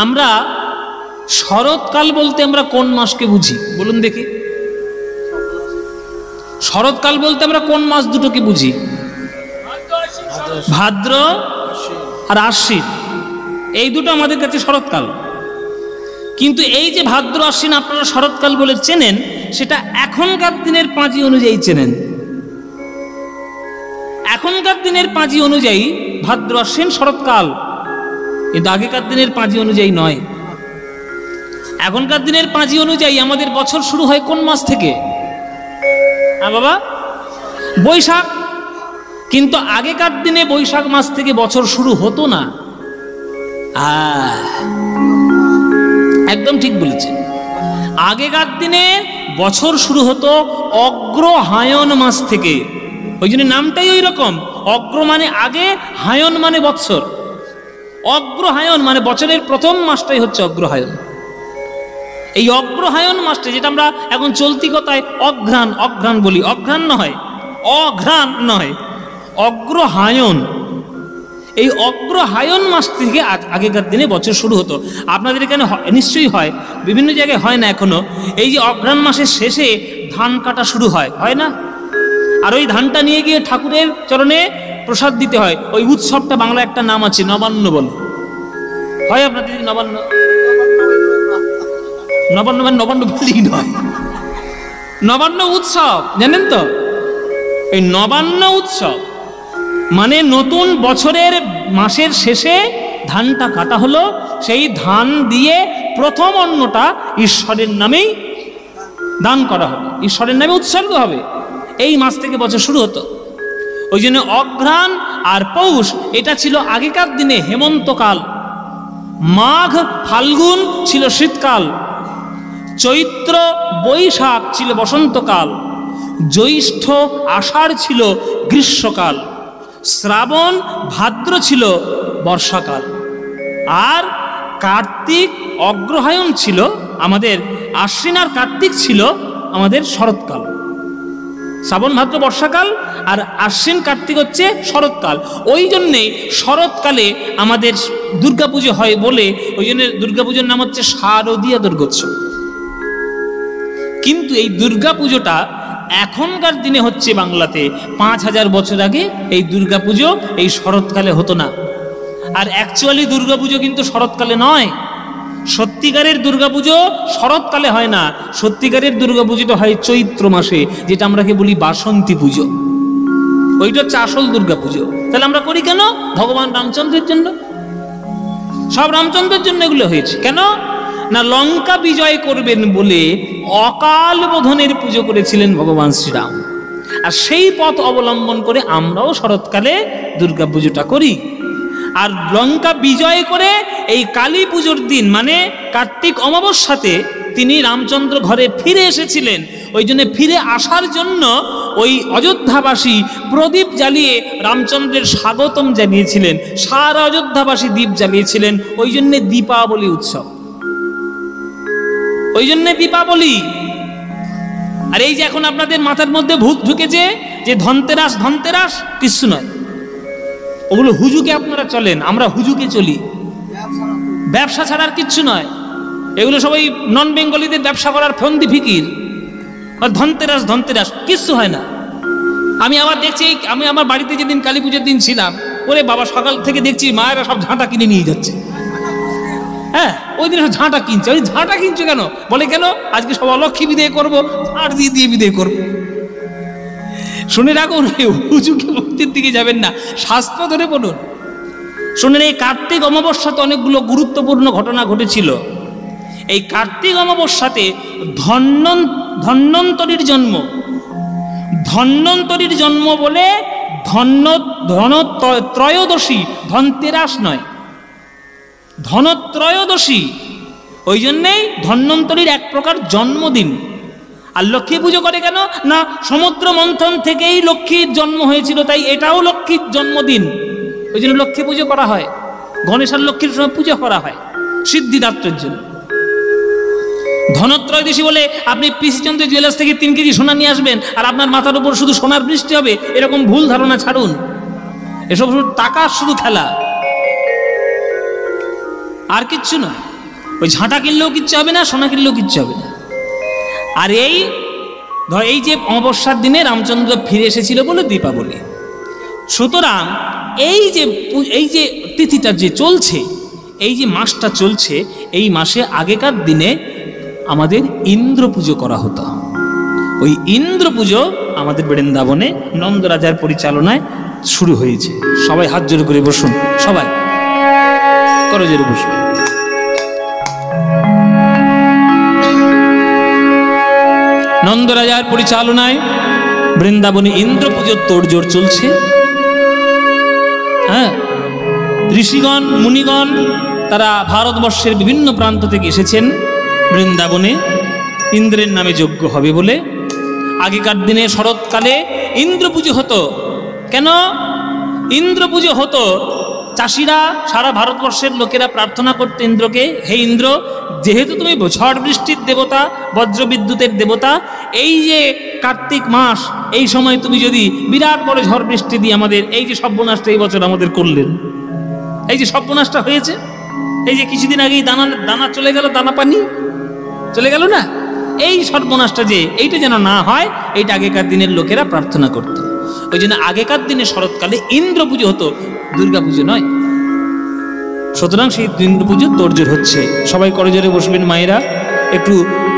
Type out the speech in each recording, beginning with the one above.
আমরা শরৎকাল বলতে আমরা কোন মাসকে বুঝি বলুন দেখি? শরৎকাল বলতে আমরা কোন মাস দুটোকে বুঝি? ভাদ্র আর আশ্বিন, এই দুটো আমাদের কাছে শরৎকাল। কিন্তু এই যে ভাদ্র আশ্বিন আপনারা শরৎকাল বলে চেনেন, সেটা এখনকার দিনের পাঁজি অনুযায়ী চেনেন। এখনকার দিনের পাঁজি অনুযায়ী ভাদ্র আশ্বিন শরৎকাল, কিন্তু আগেকার দিনের পাঁজি অনুযায়ী নয়। এখনকার দিনের পাঁজি অনুযায়ী আমাদের বছর শুরু হয় কোন মাস থেকে? হ্যাঁ বাবা, বৈশাখ। কিন্তু আগেকার দিনে বৈশাখ মাস থেকে বছর শুরু হতো না। একদম ঠিক বলেছেন। আগেকার দিনে বছর শুরু হতো অগ্রহায়ণ মাস থেকে। ওই জন্য নামটাই ওই রকম, অগ্র মানে আগে, হায়ন মানে বৎসর। অগ্রহায়ণ মানে বছরের প্রথম মাসটাই হচ্ছে অগ্রহায়ণ। এই অগ্রহায়ণ মাসটা, যেটা আমরা এখন চলতি কথায় অঘ্রাণ অঘ্রাণ বলি, অঘ্রাণ নয়, অঘ্রাণ নয়, অগ্রহায়ণ। এই অগ্রহায়ণ মাস থেকে আগেকার দিনে বছর শুরু হতো। আপনাদের এখানে নিশ্চয়ই হয়, বিভিন্ন জায়গায় হয় না এখনো। এই যে অঘ্রাণ মাসের শেষে ধান কাটা শুরু হয়, হয় না? আর ওই ধানটা নিয়ে গিয়ে ঠাকুরের চরণে প্রসাদ দিতে হয়। ওই উৎসবটা বাংলা একটা নাম আছে, নবান্ন বলে। হয় আপনাদের নবান্ন? নবান্ন মানে নবান্ন বলেই নয়, নবান্ন উৎসব জানেন তো? এই নবান্ন উৎসব মানে নতুন বছরের মাসের শেষে ধানটা কাটা হলো, সেই ধান দিয়ে প্রথম অন্নটা ঈশ্বরের নামেই দান করা হবে, ঈশ্বরের নামে উৎসর্গ হবে। এই মাস থেকে বছর শুরু হতো। ওই জন্য অঘ্রাণ আর পৌষ এটা ছিল আগেকার দিনে হেমন্তকাল, মাঘ ফাল্গুন ছিল শীতকাল, চৈত্র বৈশাখ ছিল বসন্তকাল, জ্যৈষ্ঠ আষাঢ় ছিল গ্রীষ্মকাল, শ্রাবণ ভাদ্র ছিল বর্ষাকাল, আর কার্তিক অগ্রহায়ণ ছিল আমাদের, আশ্বিন আর কার্তিক ছিল আমাদের শরৎকাল। শ্রাবণ ভাদ্র বর্ষাকাল আর আশ্বিন কার্তিক হচ্ছে শরৎকাল। ওই জন্যে শরৎকালে আমাদের দুর্গাপুজো হয় বলে, ওই জন্য দুর্গাপুজোর নাম হচ্ছে শারদীয়া দুর্গোৎসব। কিন্তু এই দুর্গাপুজোটা এখনকার দিনে হচ্ছে বাংলাতে 5000 বছর আগে এই দুর্গাপুজো এই শরৎকালে হতো না। আর অ্যাকচুয়ালি দুর্গাপুজো কিন্তু শরৎকালে নয়। সত্যিকারের দুর্গাপুজো শরৎকালে হয় না, সত্যিকারের দুর্গাপুজোটা হয় চৈত্র মাসে, যেটা আমরা বলি বাসন্তী পুজো। ওইটা হচ্ছে আসল দুর্গাপুজো। তাহলে আমরা করি কেন? ভগবান রামচন্দ্রের জন্য, সব রামচন্দ্রের জন্য এগুলো হয়েছে। কেন না, লঙ্কা বিজয় করবেন বলে অকাল বোধনের পুজো করেছিলেন ভগবান শ্রীরাম। আর সেই পথ অবলম্বন করে আমরাও শরৎকালে দুর্গা পুজোটা করি। আর লঙ্কা বিজয় করে এই কালী পুজোর দিন মানে কার্তিক অমাবস্যাতে তিনি রামচন্দ্র ঘরে ফিরে এসেছিলেন। ওই জন্য ফিরে আসার জন্য ওই অযোধ্যাবাসী প্রদীপ জ্বালিয়ে রামচন্দ্রের স্বাগতম জানিয়েছিলেন, সারা অযোধ্যাবাসী দ্বীপ জ্বালিয়েছিলেন। ওই জন্যে দীপাবলি উৎসব, ওই জন্যে দীপাবলি। আর এই যে এখন আপনাদের মাথার মধ্যে ভূত ঢুকেছে যে ধনতেরাস ধনতেরাস, কিছু নয়, ওগুলো হুজুকে আপনারা চলেন, আমরা হুজুকে চলি। ব্যবসা ছাড়ার কিচ্ছু নয়, এগুলো সবাই নন বেঙ্গলিদের ব্যবসা করার ফন্দি ফিকির। ধনতেরাস ধনতেরাস কিচ্ছু হয় না। আমি আবার দেখছি, আমি আমার বাড়িতে যেদিন কালী পুজোর দিন ছিলাম, ওরে বাবা সকাল থেকে দেখছি মায়েরা সব ঝাঁটা কিনে নিয়ে যাচ্ছে। হ্যাঁ, ওই দিন ঝাঁটা কিনছে। ওই ঝাঁটা কিনছে কেন? বলে কেন আজকে সব অলক্ষী বিদায় করবো, ঝাঁট দিয়ে দিয়ে বিদায় করবো। শুনে রাখুন, হুজুকে ভক্তির দিকে যাবেন না, শাস্ত্র ধরে পড়ুন। শুনেন, এই কার্তিক অমাবস্যাতে অনেকগুলো গুরুত্বপূর্ণ ঘটনা ঘটেছিল। এই কার্তিক অমাবস্যাতে ধন্বন্তরীর জন্ম। ধন্বন্তরীর জন্ম বলে ধনত্রয়োদশী, ধনতেরাস নয়, ধনত্রয়োদশী। ওই জন্যেই ধন্বন্তরীর এক প্রকার জন্মদিন। আর লক্ষ্মী পুজো করে কেন না, সমুদ্র মন্থন থেকেই লক্ষ্মীর জন্ম হয়েছিল, তাই এটাও লক্ষ্মীর জন্মদিন। ওই জন্য লক্ষ্মী পুজো করা হয়, গণেশ আর লক্ষ্মীর সময় পুজো করা হয় সিদ্ধিদাত্রের জন্য। ধনত্রয়োদশী বলে আপনি পিসিচন্দ্র জুয়েলার্স থেকে 3 কেজি সোনা নিয়ে আসবেন আর আপনার মাথার উপর শুধু সোনার বৃষ্টি হবে, এরকম ভুল ধারণা ছাড়ুন। এসব শুধু টাকার শুধু খেলা, আর কিচ্ছু নয়। ওই ঝাঁটা কিনলেও কিচ্ছু হবে না, সোনা কিনলেও কিচ্ছু হবে না। আর এই যে অমাবস্যার দিনে রামচন্দ্র ফিরে এসেছিল বলে দীপাবলি। সুতরাং এই যে তিথিটা যে চলছে, এই যে মাসটা চলছে, এই মাসে আগেকার দিনে আমাদের ইন্দ্র পুজো করা হতো। ওই ইন্দ্র পুজো আমাদের বৃন্দাবনে নন্দ রাজার পরিচালনায় শুরু হয়েছে। সবাই হাত জোড় করে বসুন, সবাই করো জোরে বসুন। নন্দ রাজার পরিচালনায় বৃন্দাবনে ইন্দ্র পুজোর তোড়জোড় চলছে। হ্যাঁ, ঋষিগণ মুনিগণ তারা ভারতবর্ষের বিভিন্ন প্রান্ত থেকে এসেছেন বৃন্দাবনে ইন্দ্রের নামে যজ্ঞ হবে বলে। আগেকার দিনে শরৎকালে ইন্দ্র পুজো হতো। কেন ইন্দ্র পুজো হতো? চাষিরা, সারা ভারতবর্ষের লোকেরা প্রার্থনা করতে ইন্দ্রকে, হে ইন্দ্র, যেহেতু তুমি ঝড় বৃষ্টির দেবতা, বজ্রবিদ্যুতের দেবতা, এই যে কার্তিক মাস, এই সময় তুমি যদি বিরাট বড় ঝড় বৃষ্টি দিয়ে আমাদের এই যে সর্বনাশটা এই বছর আমাদের করলেন, এই যে সর্বনাশটা হয়েছে, এই যে কিছুদিন আগেই দানা চলে গেল, দানা পানি চলে গেল না, এই সর্বনাশটা যে এইটা যেন না হয়, এইটা আগেকার দিনের লোকেরা প্রার্থনা করত। ওই জন্য আগেকার দিনে শরৎকালে ইন্দ্র পুজো হতো, দুর্গা পুজো নয়। সুতরাং সেই ইন্দ্র পুজো তোড়জোড় হচ্ছে। সবাই করজোরে বসবেন মায়েরা, একটু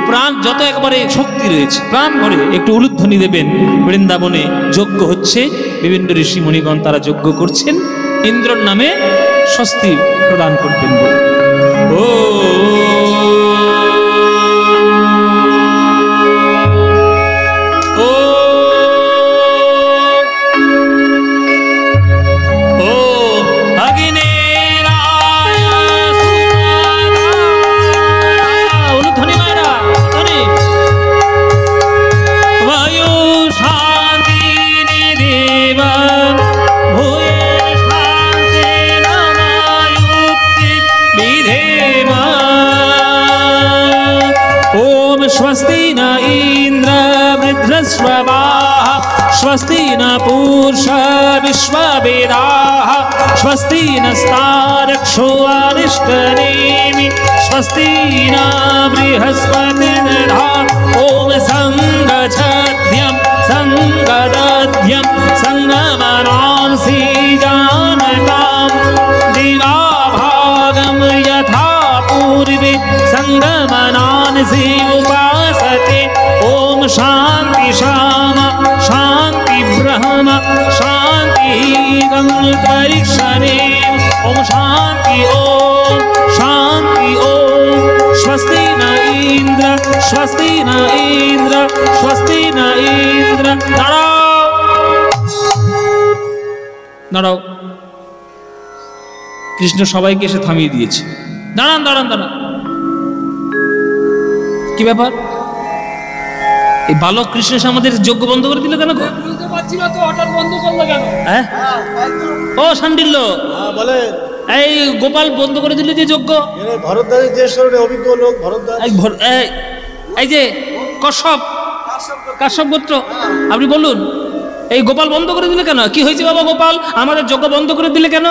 প্রাণ, যত একবারে শক্তি রয়েছে প্রাণ ভরে একটু উলুধ্বনি দেবেন। বৃন্দাবনে যজ্ঞ হচ্ছে, বিভিন্ন ঋষি মুনিগণ তারা যজ্ঞ করছেন, ইন্দ্রর নামে স্বস্তি প্রদান করবেন বলে। ও स्वस्ति न इंद्र वृद्धस्ववाः स्वस्ति न पूषा विश्ववेदाः स्वस्ति नस्तारक्षो अरिष्टनेमि स्वस्ति न बृहस्पतिर्दधा ॐ संगच्छध्यं संगदध्यं संगमनांसि जानतां दिवाभागं यथा पूर्वे संगमनांसि उपासते। ॐ शान्ति शामा शान्ति ब्रह्म शान्ति गङ्गरीक्षणे ॐ शान्ति ॐ शान्ति ॐ स्वस्ति न इंद्र स्वस्ति न इंद्र स्वस्ति न इंद्र। দাঁড়াও, কৃষ্ণ সবাইকে এসে থামিয়ে দিয়েছে। দাঁড়ান দাঁড়ান দাঁড়ান, কি ব্যাপার? এই বালক কৃষ্ণ আমাদের যজ্ঞ বন্ধ করে দিল কেন? ও শান্ডিল্য, এই গোপাল বন্ধ করে দিল যে যজ্ঞ। অভিজ্ঞ লোক এই যে কাশ্যপ গোত্র, আপনি বলুন এই গোপাল বন্ধ করে দিলে কেন? কি হয়েছে বাবা গোপাল, আমাদের যজ্ঞ বন্ধ করে দিলে কেন?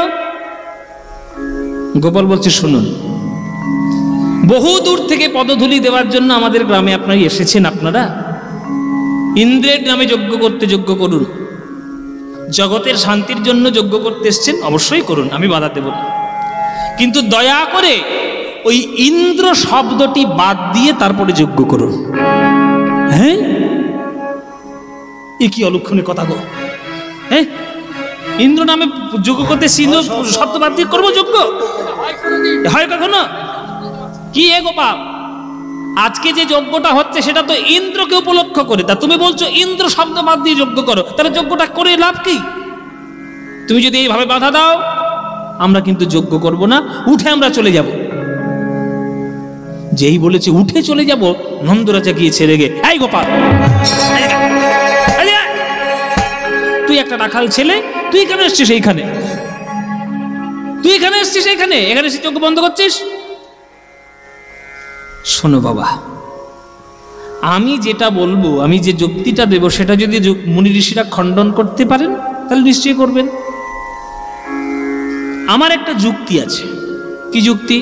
গোপাল বলছে, শুনুন, বহু দূর থেকে পদধূলি দেওয়ার জন্য আমাদের গ্রামে আপনারা এসেছেন। আপনারা ইন্দ্রের নামে যজ্ঞ করতে যজ্ঞ করুন, জগতের শান্তির জন্য যজ্ঞ করতে এসেছেন, অবশ্যই করুন, আমি বাধা দেব না। কিন্তু দয়া করে ওই ইন্দ্র শব্দটি বাদ দিয়ে তারপরে যজ্ঞ করুন। হ্যাঁ, এ কি অলক্ষণে কথা গো? হ্যাঁ, ইন্দ্র নামে যজ্ঞ করতে ইন্দ্র শব্দ বাদ দিয়ে করবো যজ্ঞ? হয় কখনো? কি এ গোপাল, আজকে যে যজ্ঞটা হচ্ছে সেটা তো ইন্দ্রকে উপলক্ষ করে, তা তুমি বলছো ইন্দ্র শব্দ বাদ দিয়ে যজ্ঞ করো, তাহলে যজ্ঞটা করে লাভ কি? তুমি যদি এইভাবে বাধা দাও, আমরা কিন্তু যজ্ঞ করব না, উঠে আমরা চলে যাব। যেই বলেছে উঠে চলে যাব, নন্দরাজা গিয়েছে রেগে, এই গোপাল, তুই একটা রাখাল ছেলে, তুই এখানে এসছিস, এইখানে তুই এখানে এসছিস, এখানে এসে যজ্ঞ বন্ধ করছিস? শোনো বাবা, আমি যেটা বলবো, আমি যে যুক্তিটা দেব, সেটা যদি মুনি ঋষিরা খণ্ডন করতে পারেন তাহলে নিশ্চয়ই করবেন। আমার একটা যুক্তি আছে। কি যুক্তি?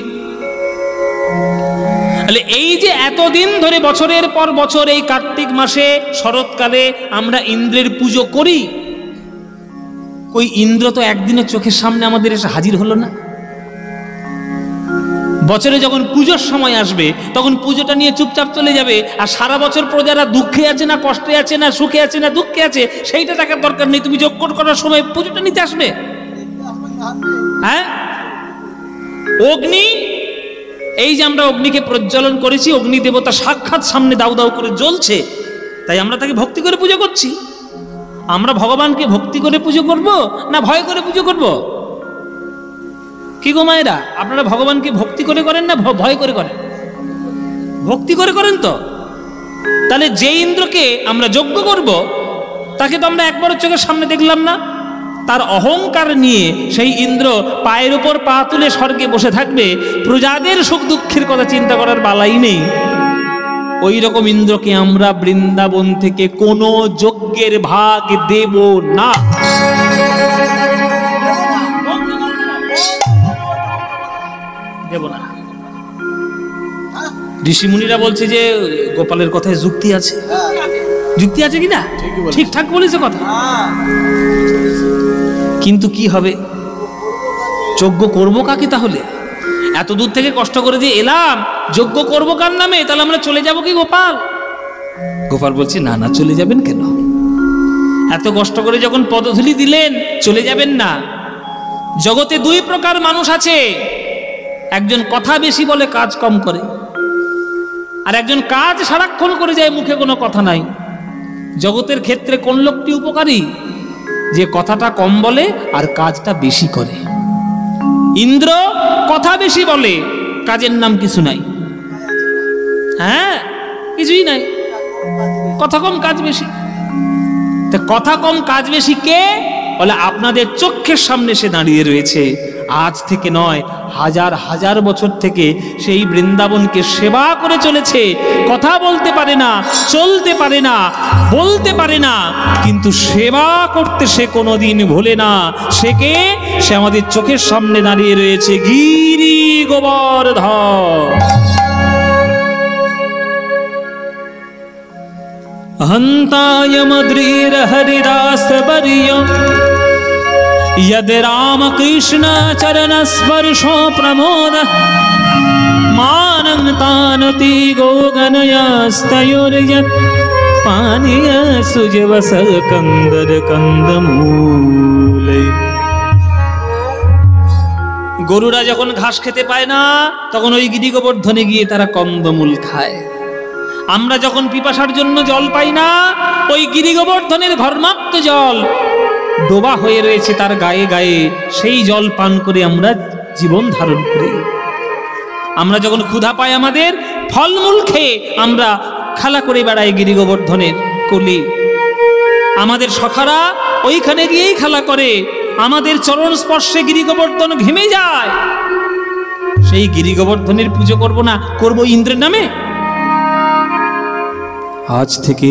তাহলে এই যে এতদিন ধরে বছরের পর বছর এই কার্তিক মাসে শরৎকালে আমরা ইন্দ্রের পুজো করি, কই ইন্দ্র তো একদিনের চোখের সামনে আমাদের এসে হাজির হলো না। বছরে যখন পুজোর সময় আসবে তখন পুজোটা নিয়ে চুপচাপ চলে যাবে, আর সারা বছর প্রজারা দুঃখে আছে না কষ্টে আছে না সুখে আছে না দুঃখে আছে সেইটা দেখার দরকার নেই। তুমি যজ্ঞ করার সময় পুজোটা নিতে আসবে। হ্যাঁ, অগ্নি, এই যে আমরা অগ্নিকে প্রজ্বলন করেছি, অগ্নি দেবতা সাক্ষাৎ সামনে দাউ দাউ করে জ্বলছে, তাই আমরা তাকে ভক্তি করে পুজো করছি। আমরা ভগবানকে ভক্তি করে পুজো করব না ভয় করে পুজো করব? কি গো মায়েরা, আপনারা ভগবানকে ভক্তি করে করেন না ভয় করে করেন? ভক্তি করে করেন তো। তাহলে যে ইন্দ্রকে আমরা যজ্ঞ করব তাকে তো আমরা একবারের চোখের সামনে দেখলাম না। তার অহংকার নিয়ে সেই ইন্দ্র পায়ের উপর পা তুলে স্বর্গে বসে থাকবে, প্রজাদের সুখ দুঃখের কথা চিন্তা করার বালাই নেই। ওই রকম ইন্দ্রকে আমরা বৃন্দাবন থেকে কোনো যজ্ঞের ভাগ দেব না। দেব না। ঋষিমুনিরা বলছে যে গোপালের কথায় যুক্তি আছে। যুক্তি আছে কিনা? ঠিকঠাক বলেছে কথা। কিন্তু কি হবে, যজ্ঞ করব কাকে? তাহলে এত দূর থেকে কষ্ট করে যে এলাম, যজ্ঞ করব কার নামে? তাহলে আমরা চলে যাব কি গোপাল? গোপাল বলছে না না, চলে যাবেন কেন? এত কষ্ট করে যখন পদধূলি দিলেন চলে যাবেন না। জগতে দুই প্রকার মানুষ আছে, একজন কথা বেশি বলে কাজ কম করে, আর একজন কাজ সারাক্ষণ করে যায় মুখে কোনো কথা নাই। জগতের ক্ষেত্রে কোন লোকটি উপকারী? যে কথাটা কম বলে আর কাজটা বেশি করে। ইন্দ্র কথা বেশি বলে, কাজের নাম কিছু নাই। হ্যাঁ, কিছুই নাই, কথা কম কাজ বেশি। তা কথা কম কাজ বেশি কে? বলে আপনাদের চোখের সামনে সে দাঁড়িয়ে রয়েছে। আজ থেকে নয়, হাজার হাজার বছর থেকে সেই বৃন্দাবনকে সেবা করে চলেছে। কথা বলতে পারে না, চলতে পারে না, বলতে পারে না, কিন্তু সেবা করতে সে কোনোদিন ভোলে না। সে কে? সে আমাদের চোখের সামনে দাঁড়িয়ে রয়েছে, গিরি গোবর্ধন। হন্তায় মদ্রীর হরিদাস বরিয় यद राम कृष्ण चरण स्पर्शो प्रमोद मानं तानति गोगनयस्तयोर्यत् पानीय सुजवस कंदर कंदमूले। গরুরা যখন ঘাস খেতে পায় না তখন ওই গিরি গোবর্ধনে গিয়ে তারা কন্দমূল খায়। আমরা যখন পিপাসার জন্য জল পাই না, ওই গিরি গোবর্ধনের ঘর্মাক্ত জল ডোবা হয়ে রয়েছে তার গায়ে গায়ে, সেই জল পান করে আমরা জীবন ধারণ করি। আমরা যখন ক্ষুধা পাই আমাদের, ফলমূল খেয়ে আমরা খেলা করে বেড়াই গিরি গোবর্ধনের কোলে। আমাদের সখারা ওইখানে গিয়েই খেলা করে, আমাদের চরণ স্পর্শে গিরি গোবর্ধন ঘেমে যায়। সেই গিরি গোবর্ধনের পুজো করব না, করব ইন্দ্রের নামে? আজ থেকে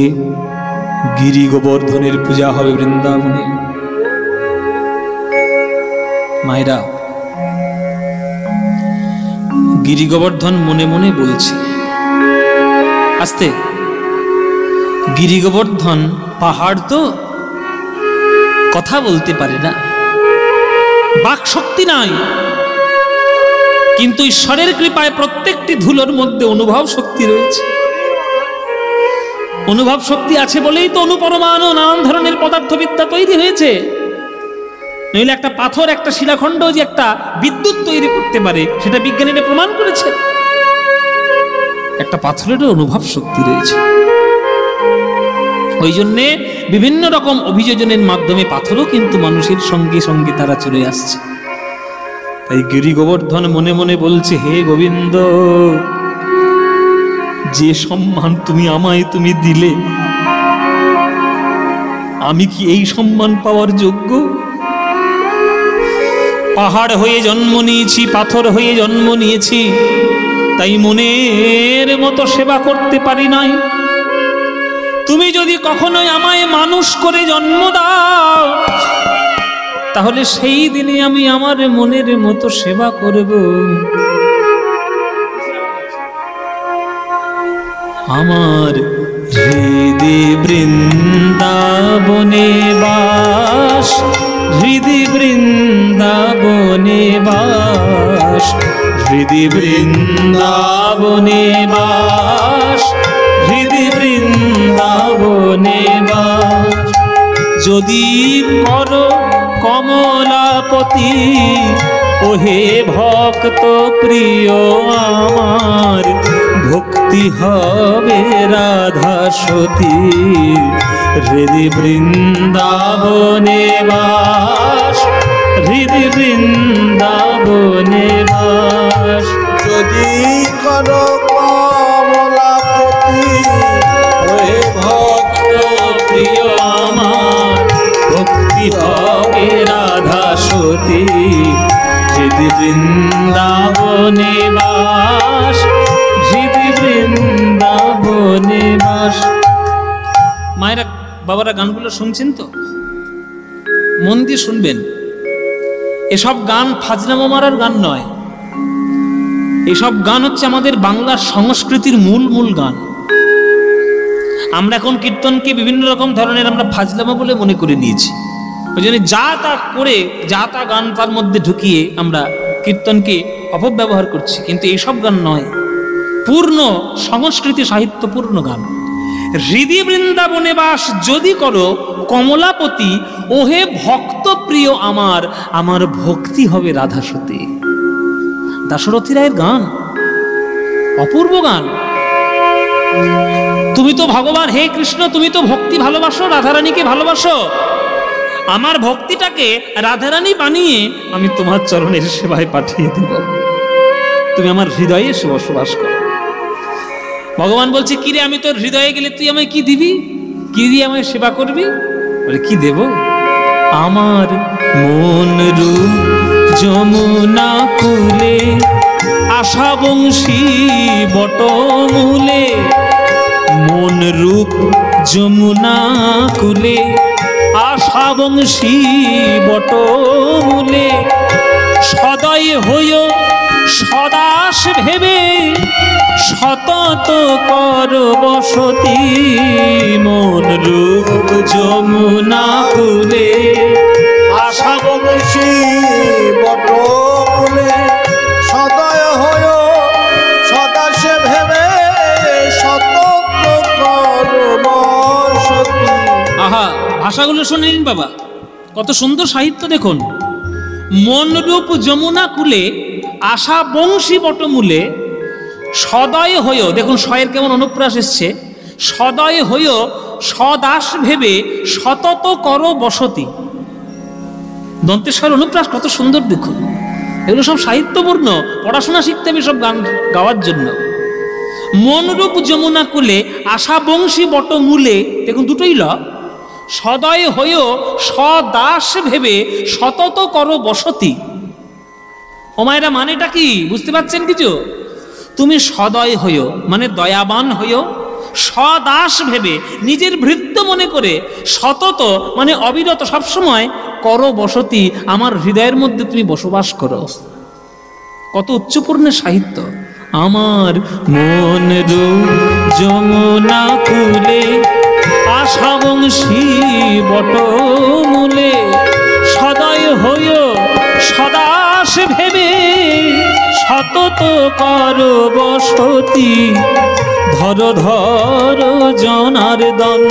গিরি গোবর্ধনের পূজা হবে বৃন্দাবনে। মায়েরা, গিরি গোবর্ধন মনে মনে বলছে, আস্তে, গিরি গোবর্ধন পাহাড় তো, কথা বলতে পারে না, বাক শক্তি নাই, কিন্তু ঈশ্বরের কৃপায় প্রত্যেকটি ধুলোর মধ্যে অনুভব শক্তি রয়েছে। অনুভব শক্তি আছে বলেই তো অনুপরমাণু নানান ধরনের পদার্থবিদ্যা তৈরি হয়েছে। নইলে একটা পাথর, একটা শিলাখণ্ড যে একটা বিদ্যুৎ তৈরি করতে পারে, সেটা বিজ্ঞানীরা প্রমাণ করেছে। একটা পাথরেরও অনুভব শক্তি রয়েছে। ওই জন্যে বিভিন্ন রকম অভিযোজনের মাধ্যমে পাথরও কিন্তু মানুষের সঙ্গে সঙ্গে তারা চলে আসছে। তাই গিরি গোবর্ধন মনে মনে বলছে, হে গোবিন্দ, যে সম্মান তুমি দিলে, আমি কি এই সম্মান পাওয়ার যোগ্য? পাহাড় হয়ে জন্ম নিয়েছি, পাথর হয়ে জন্ম নিয়েছি, তাই মনের মতো সেবা করতে পারি নাই। তুমি যদি কখনোই আমায় মানুষ করে জন্ম দাও, তাহলে সেই দিনে আমি আমার মনের মতো সেবা করব। আমার হৃদি বৃন্দাবনে বাস, হৃদি বৃন্দাবনে বাস, হৃদি বৃন্দাবনে বাস, হৃদি বৃন্দাবনে বাস। যদি কর কমলাপতি ওহে ভক্ত প্রিয় আমার, ভক্তি হবে রাধা সতী, হৃদি বৃন্দাবনে বাস, হৃদি বৃন্দাবনে বাস। যদি করো কমলাপতি ওহে ভক্ত প্রিয় আমার, ভক্তি হবে রাধা সতী, হৃদি বৃন্দাবনে বাস, হৃদি বৃন্দাবনে বাস। মায়েরা বাবারা গানগুলো শুনছেন তো? মন দিয়ে শুনবেন। এসব গান ফাজলামো মারার গান নয়, এসব গান হচ্ছে আমাদের বাংলার সংস্কৃতির মূল গান। আমরা এখন কীর্তনকে বিভিন্ন রকম ধরনের আমরা ফাজলামো বলে মনে করে নিয়েছি। ওই জন্য যা তা করে, যা তা গান তার মধ্যে ঢুকিয়ে আমরা কীর্তনকে অপব্যবহার করছি, কিন্তু এসব গান নয়, পূর্ণ সংস্কৃতি সাহিত্যপূর্ণ গান। হৃদি বৃন্দাবনে বাস যদি করো কমলাপতি ওহে ভক্ত প্রিয় আমার, আমার ভক্তি হবে রাধা সতী। দাশরথী রায়ের গান, অপূর্ব গান। তুমি তো ভগবান, হে কৃষ্ণ তুমি তো ভক্তি ভালোবাসো, রাধারানীকে ভালোবাসো, আমার ভক্তিটাকে রাধারানী বানিয়ে আমি তোমার চরণের সেবায় পাঠিয়ে দেব, তুমি আমার হৃদয়ে এসে বসবাস করো। ভগবান বলছে কিরে আমি তোর হৃদয়ে গেলে তুই আমায় কি দিবি, কি দিয়ে আমায় সেবা করবি? বলে কি দেব? আমার মন রূপ যমুনা কুলে, আশা বংশী বটমূলে, মন রূপ যমুনা কুলে, আশা বংশী বটমূলে, সদয় হইও সদাস ভেবে, সতত কর বসতি, মন রূপ যমুনা কুলে, আশা বংশী বটমূলে, সদয় হয় সদাসে ভেবে, সতত কর বসতি। আহা, ভাষাগুলো শুনে নিন বাবা, কত সুন্দর সাহিত্য দেখুন। মনরূপ যমুনা কুলে, আশা বংশী বটমূলে, সদয় হইও, দেখুন সয়ের কেমন অনুপ্রাস এসছে, সদয় হইও সদাস ভেবে, সতত কর বসতি। দন্তেশ্বর অনুপ্রাস কত সুন্দর দেখুন, এগুলো সব সাহিত্যপূর্ণ, পড়াশোনা শিখতে হবে সব গান গাওয়ার জন্য। মনরূপ যমুনা কুলে, আশা বংশী বটমূলে, দেখুন দুটোই ল, সদয় হইও সদাস ভেবে, সতত কর বসতি। ও মায়েরা মানেটা কি বুঝতে পারছেন কিছু? তুমি সদয় হইও মানে দয়াবান হইও, সদাস ভেবে নিজের ভৃত্য মনে করে, সতত মানে অবিরত সবসময়, কর বসতি আমার হৃদয়ের মধ্যে তুমি বসবাস করো। কত উচ্চপূর্ণের সাহিত্য। আমার মন রূপ যমুনা কুলে, আশা বংশী বটমূলে, সদয় হইও সদাস ভেবে, সতত কর বসতি। ধর ধর জনার্দন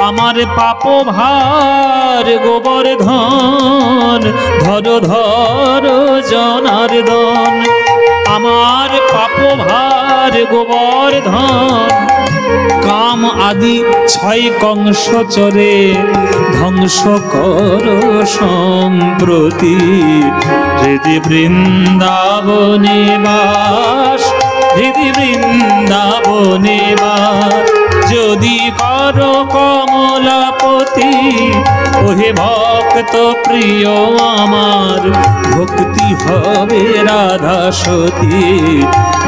আমার পাপ ভার গোবর্ধন, ধর ধর জনার্দন আমার পাপ ভার গোবর্ধন। কাম আদি ছয় কংস চরে, ধ্বংস কর সম্প্রতি, হৃদি বৃন্দাবনে বাস, হৃদি বৃন্দাবনে বাস। যদি কর কমলাপতি ওহে ভক্ত প্রিয় আমার, ভক্তি হবে রাধা সতী,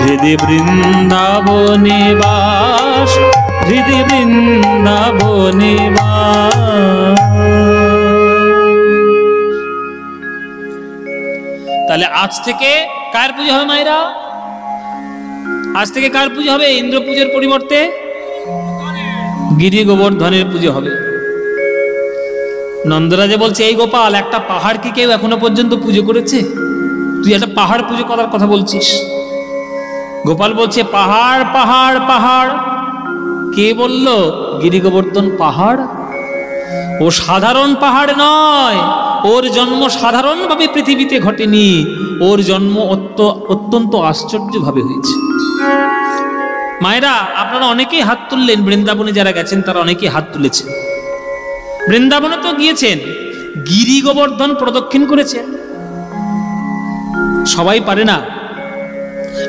হৃদি বৃন্দাবনে বাস, হৃদি বৃন্দাবনে বাস। তাহলে আজ থেকে কার পুজো হবে মায়েরা? আজ থেকে কার পুজো হবে? ইন্দ্র পুজোর পরিবর্তে গিরি গোবর্ধনের পুজো হবে। নন্দরাজে বলছে, এই গোপাল, একটা পাহাড় কি কেউ এখনো পর্যন্ত পুজো করেছে? তুই একটা পাহাড় পুজো করার কথা বলছিস। গোপাল বলছে, পাহাড় পাহাড় পাহাড়। কে বলল? গিরি গোবর্ধন পাহাড়। ও সাধারণ পাহাড় নয়, ওর জন্ম সাধারণভাবে পৃথিবীতে ঘটেনি, ওর জন্ম অত্যন্ত আশ্চর্যভাবে হয়েছে। মায়েরা, আপনারা অনেকেই হাত তুললেন, বৃন্দাবনে যারা গেছেন তারা অনেকেই হাত তুলেছেন। বৃন্দাবনে তো গিয়েছেন, গিরি গোবর্ধন প্রদক্ষিণ করেছেন। সবাই পারে না,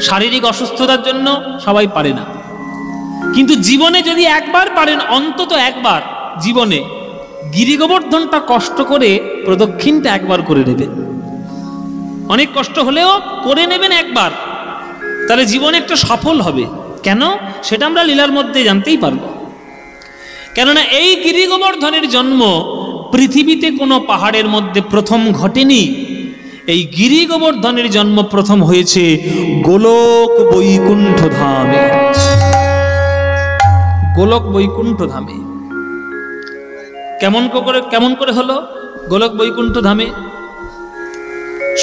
শারীরিক অসুস্থতার জন্য সবাই পারে না, কিন্তু জীবনে যদি একবার পারেন, অন্তত একবার জীবনে গিরি গোবর্ধনটা কষ্ট করে প্রদক্ষিণটা একবার করে নেবেন। অনেক কষ্ট হলেও করে নেবেন একবার, তাহলে জীবনে একটা সফল হবে। কেন? সেটা আমরা লীলার মধ্যে জানতেই পারবো। কেননা এই গিরি গোবর্ধনের জন্ম পৃথিবীতে কোনো পাহাড়ের মধ্যে প্রথম ঘটেনি। এই গিরি গোবর্ধনের জন্ম প্রথম হয়েছে গোলক বৈকুণ্ঠ ধামে। গোলক বৈকুণ্ঠ ধামে। কেমন করে হলো গোলক বৈকুণ্ঠ ধামে?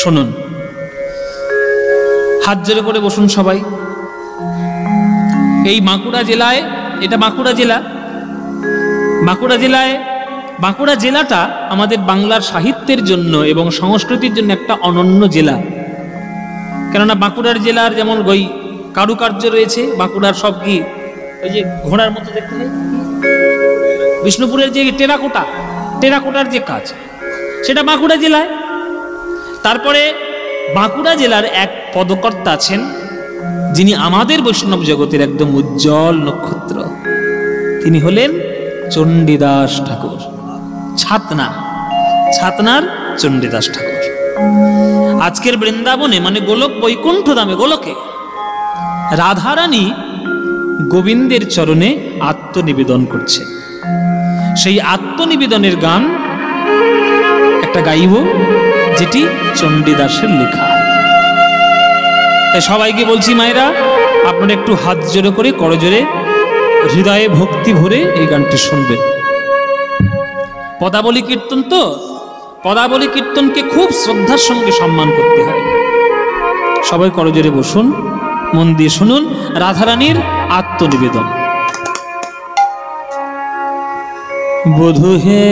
শুনুন, হাত জোড়ে করে বসুন সবাই। এই বাঁকুড়া জেলায়, এটা বাঁকুড়া জেলা, বাঁকুড়া জেলাটা আমাদের বাংলার সাহিত্যের জন্য এবং সংস্কৃতির জন্য একটা অনন্য জেলা। কেননা বাঁকুড়ার জেলার যেমন কারুকার্য রয়েছে, বাঁকুড়ার সব কি ওই যে ঘোড়ার মতো দেখতে হয়, বিষ্ণুপুরের যে টেরাকোটার যে কাজ, সেটা বাঁকুড়া জেলায়। তারপরে বাঁকুড়া জেলার এক পদকর্তা আছেন, যিনি আমাদের বৈষ্ণব জগতের একদম উজ্জ্বল নক্ষত্র। তিনি হলেন চণ্ডীদাস ঠাকুর, ছাতনার চণ্ডীদাস ঠাকুর। আজকের বৃন্দাবনে, মানে গোলক বৈকুণ্ঠ ধামে, গোলকে রাধারানী গোবিন্দের চরণে আত্মনিবেদন করছে। সেই আত্মনিবেদনের গান একটা গাইব, যেটি চণ্ডীদাসের লেখা। তাই সবাইকে বলছি, মায়েরা, আপনারা একটু হাত জোড়ে করে, করজোরে, হৃদয়ে ভক্তি ভরে এই গানটি শুনবেন। পদাবলী কীর্তন তো, পদাবলী কীর্তনকে খুব শ্রদ্ধার সঙ্গে সম্মান করতে হয়। সবাই করজোরে বসুন, মন দিয়ে শুনুন রাধারানীর আত্মনিবেদন। বধূ হে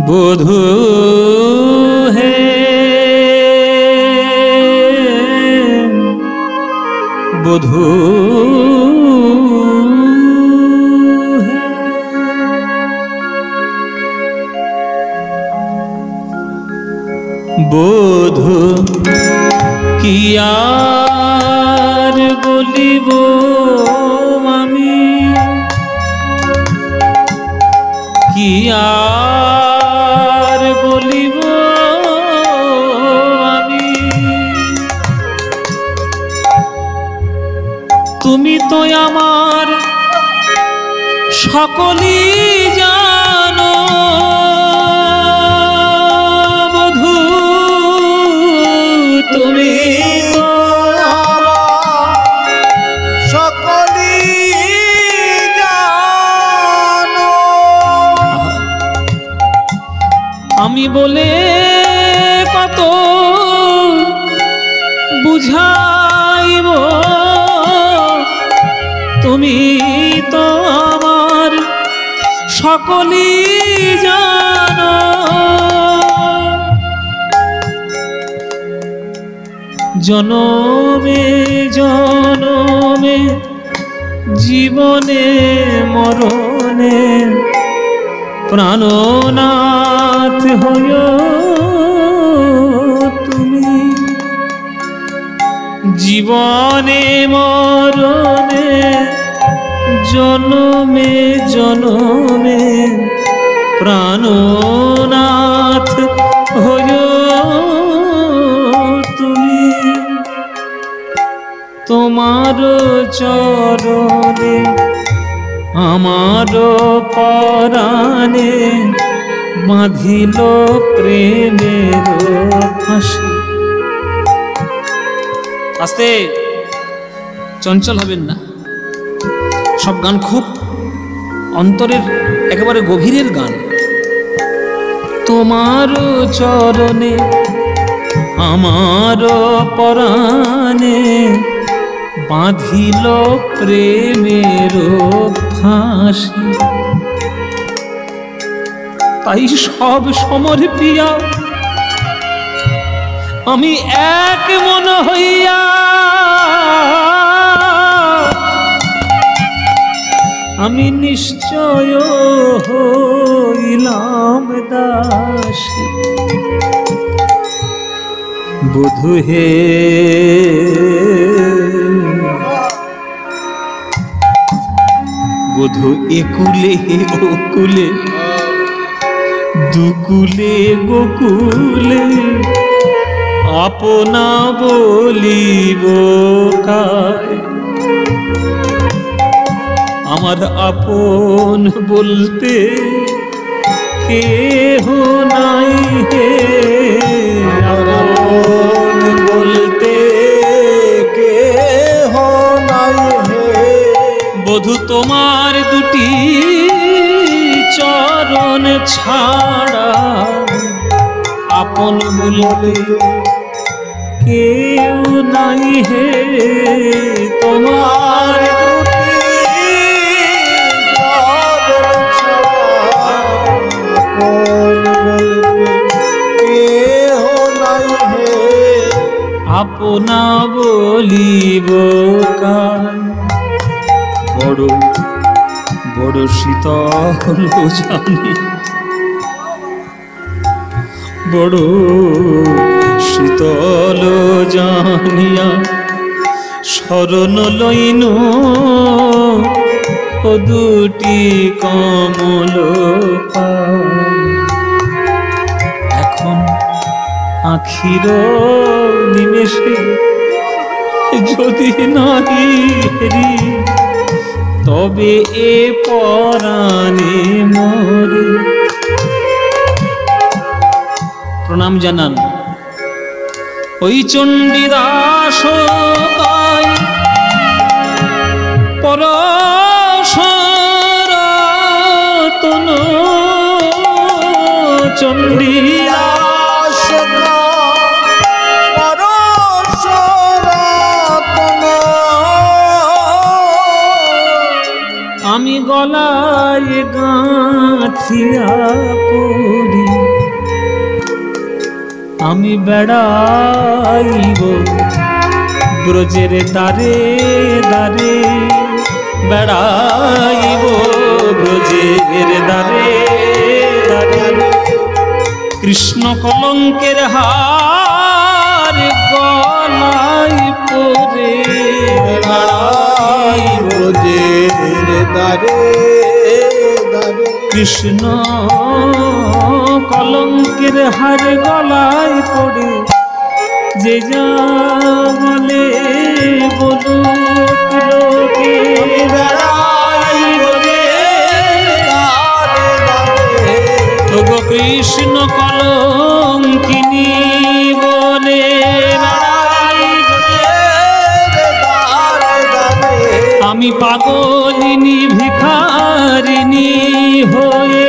বধূ হে বধূ বধূ কি আর বলিব আমি, কি আর বলিব আমি, তুমি তো আমার সকলই জানো, বধূ তুমি তো সকলই জানো। আমি বলে কত বুঝাইব, তুমি তো আমার সকলই জানো। জনমে জনমে জীবনে মরণে প্রাণনাথ হইও তুমি, জীবনে মরণে জনমে জনমে প্রাণনাথ হইও তুমি। তোমার চরণে আমার পরাণে বাঁধিল প্রেমের ফাঁসি। আস্তে, চঞ্চল হবেন না। সব গান খুব অন্তরের একেবারে গভীরের গান। তোমার চরণে আমার পরাণে বাঁধিল প্রেমের ফাঁসি। তাই সব সমর পিয়া আমি এক মন হইয়া আমি নিশ্চয় হইলাম দাসী। বধূ হে বধূ একুলে ওকুলে দুকুলে গোকুলে আপনা বলিব কায়। আমার আপন বলতে কেহ নাই হে, আপন বলতে কেহ নাই হে। বধূ তোমার দুটি চরণ ছাড়া আপন বলতে কেউ নাই হে। তোমার আপনা বলিব কায়। বড় বড় শীতল জানি, বড় শীতল জানিয়া শরণ লইন ও দুটি কমল পায়। এখন আখির নিমেষে যদি নাহি হেরি তবে এ পরাণে মরে। প্রণাম জানান ওই চণ্ডীদাস পরশরতন চণ্ডীদাস আমি গলায় গাঁথিয়া পড়ি আমি বেড়াইব ব্রজের দ্বারে দ্বারে, বেড়াইব ব্রজের দ্বারে দ্বারে। কৃষ্ণ কলঙ্কের হার গলায় পরে বেড়াইব ব্রজের দ্বারে দ্বারে। কৃষ্ণ কলঙ্কের হার গলায় পড়ে যে যা বলে বলুক লোকে। বেড়াইব কৃষ্ণ কলঙ্কিনী বলে আমি পাগলিনী ভিখারিণী হয়ে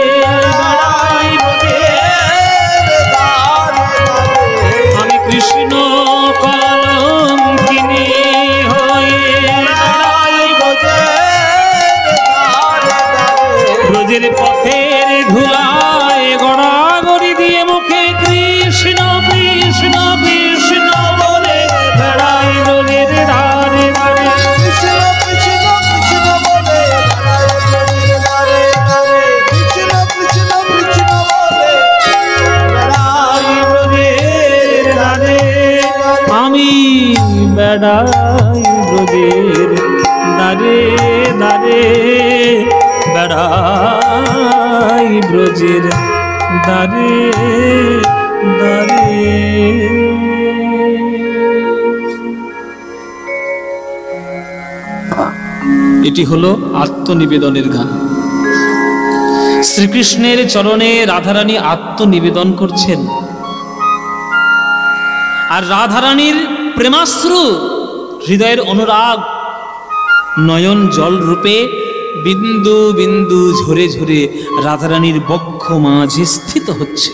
আমি কৃষ্ণ কলঙ্কিনী হয়ে ব্রজের পথের ধুলায় গড়াগড়ি দিয়ে মুখে কৃষ্ণ কৃষ্ণ কৃষ্ণ বলে বেড়াই ব্রজের ধারে ধারে। আমি বেড়াই ব্রজের দ্বারে দ্বারে, বেড়াই ব্রজের দ্বারে দ্বারে। এটি হলো আত্মনিবেদনের গান। শ্রীকৃষ্ণের চরণে রাধারানী আত্মনিবেদন করছেন, আর রাধারানীর প্রেমাশ্রু, হৃদয়ের অনুরাগ নয়ন জল রূপে বিন্দু বিন্দু ঝরে ঝরে রাধারানীর বক্ষ মাঝে স্থিত হচ্ছে।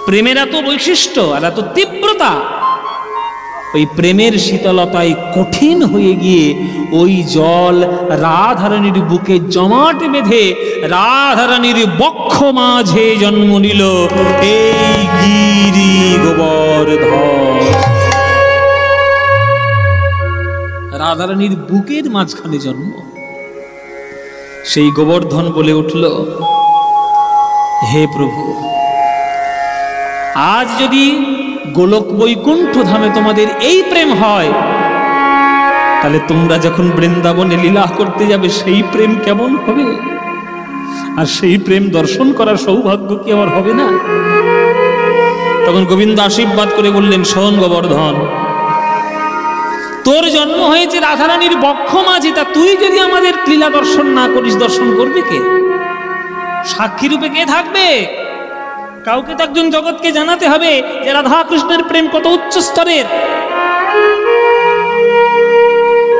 প্রেমের এত বৈশিষ্ট্য আর এত তীব্রতা, ওই প্রেমের শীতলতায় কঠিন হয়ে গিয়ে ওই জল রাধারানীর বুকে জমাট বেঁধে রাধারানীর বক্ষ মাঝে জন্ম নিল এই গিরি গোবর্ধন। রাধারানীর বুকের মাঝখানে জন্ম। সেই গোবর্ধন বলে উঠল, হে প্রভু, আজ যদি গোলক বৈকুণ্ঠ ধামে তোমাদের এই প্রেম হয়, তাহলে তোমরা যখন বৃন্দাবনে লীলা করতে যাবে সেই প্রেম কেমন হবে? আর সেই প্রেম দর্শন করার সৌভাগ্য কি আমার হবে না? তখন গোবিন্দ আশীর্বাদ করে বললেন, শোন গোবর্ধন, তোর জন্ম হয়েছে রাধারানীর বক্ষ মাঝে, তা তুই যদি আমাদের লীলা দর্শন না করিস, দর্শন করবে কে? সাক্ষী রূপে কে থাকবে? কাউকে তো একজন জগৎকে জানাতে হবে যে রাধা কৃষ্ণের প্রেম কত উচ্চ স্তরের।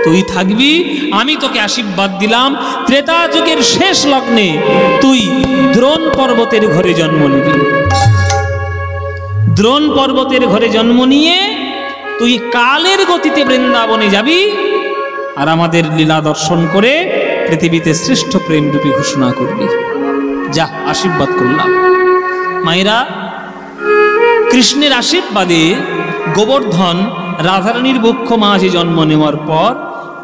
তুই থাকবি, আমি তোকে আশীর্বাদ দিলাম, ত্রেতা যুগের শেষ লগ্নে তুই দ্রোণ পর্বতের ঘরে জন্ম নিবি। দ্রোণ পর্বতের ঘরে জন্ম নিয়ে তুই কালের গতিতে বৃন্দাবনে যাবি, আর আমাদের লীলা দর্শন করে পৃথিবীতে শ্রেষ্ঠ প্রেম রূপী ঘোষণা করবি। যা, আশীর্বাদ করলাম। মায়েরা, কৃষ্ণের আশীর্বাদে গোবর্ধন রাধারানীর বক্ষ মাঝে জন্ম নেওয়ার পর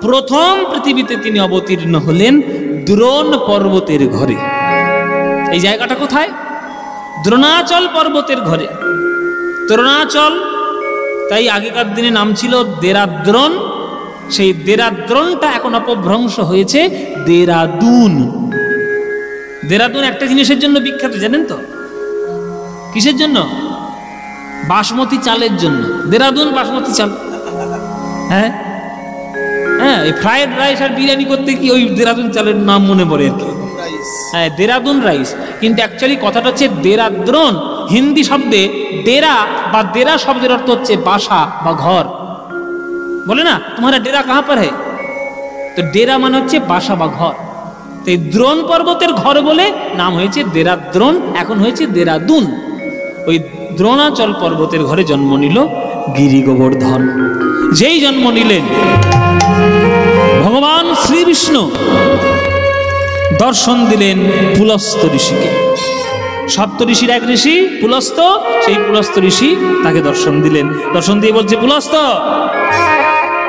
প্রথম পৃথিবীতে তিনি অবতীর্ণ হলেন দ্রোণ পর্বতের ঘরে। এই জায়গাটা কোথায়? দ্রোণাচল পর্বতের ঘরে। দ্রোণাচল, তাই আগেকার দিনে নাম ছিল দেরাদ্রোণ। সেই দেরাদ্রোণটা এখন অপভ্রংশ হয়েছে দেরাদুন। দেরাদুন একটা জিনিসের জন্য বিখ্যাত, জানেন তো? কিসের জন্য? বাসমতি চালের জন্য। দেরাদুন বাসমতি চাল। হ্যাঁ হ্যাঁ, এই ফ্রাইড রাইস আর বিরিয়ানি করতে কি ওই দেরাদুন চালের নাম মনে পড়ে আর কি। হ্যাঁ, দেরাদুন রাইস, কিন্তু অ্যাকচুয়ালি কথাটা হচ্ছে দেরাদ্রোণ। হিন্দি শব্দে ডেরা বা দেরা শব্দের অর্থ হচ্ছে বাসা বা ঘর। বলে না, তোমারা ডেরা কাহা পর হ্যায়? তো ডেরা মানে হচ্ছে বাসা বা ঘর। তো এই দ্রোণ পর্বতের ঘর বলে নাম হয়েছে দেরাদ্রোণ, এখন হয়েছে দেরাদুন। ওই দ্রোণাচল পর্বতের ঘরে জন্ম নিল গিরি গোবর্ধন। যেই জন্ম নিলেন, ভগবান শ্রী বিষ্ণু দর্শন দিলেন পুলস্ত ঋষিকে। সপ্ত ঋষির এক ঋষি পুলস্ত, সেই পুলস্ত ঋষি তাকে দর্শন দিলেন। দর্শন দিয়ে বলছে, পুলস্ত,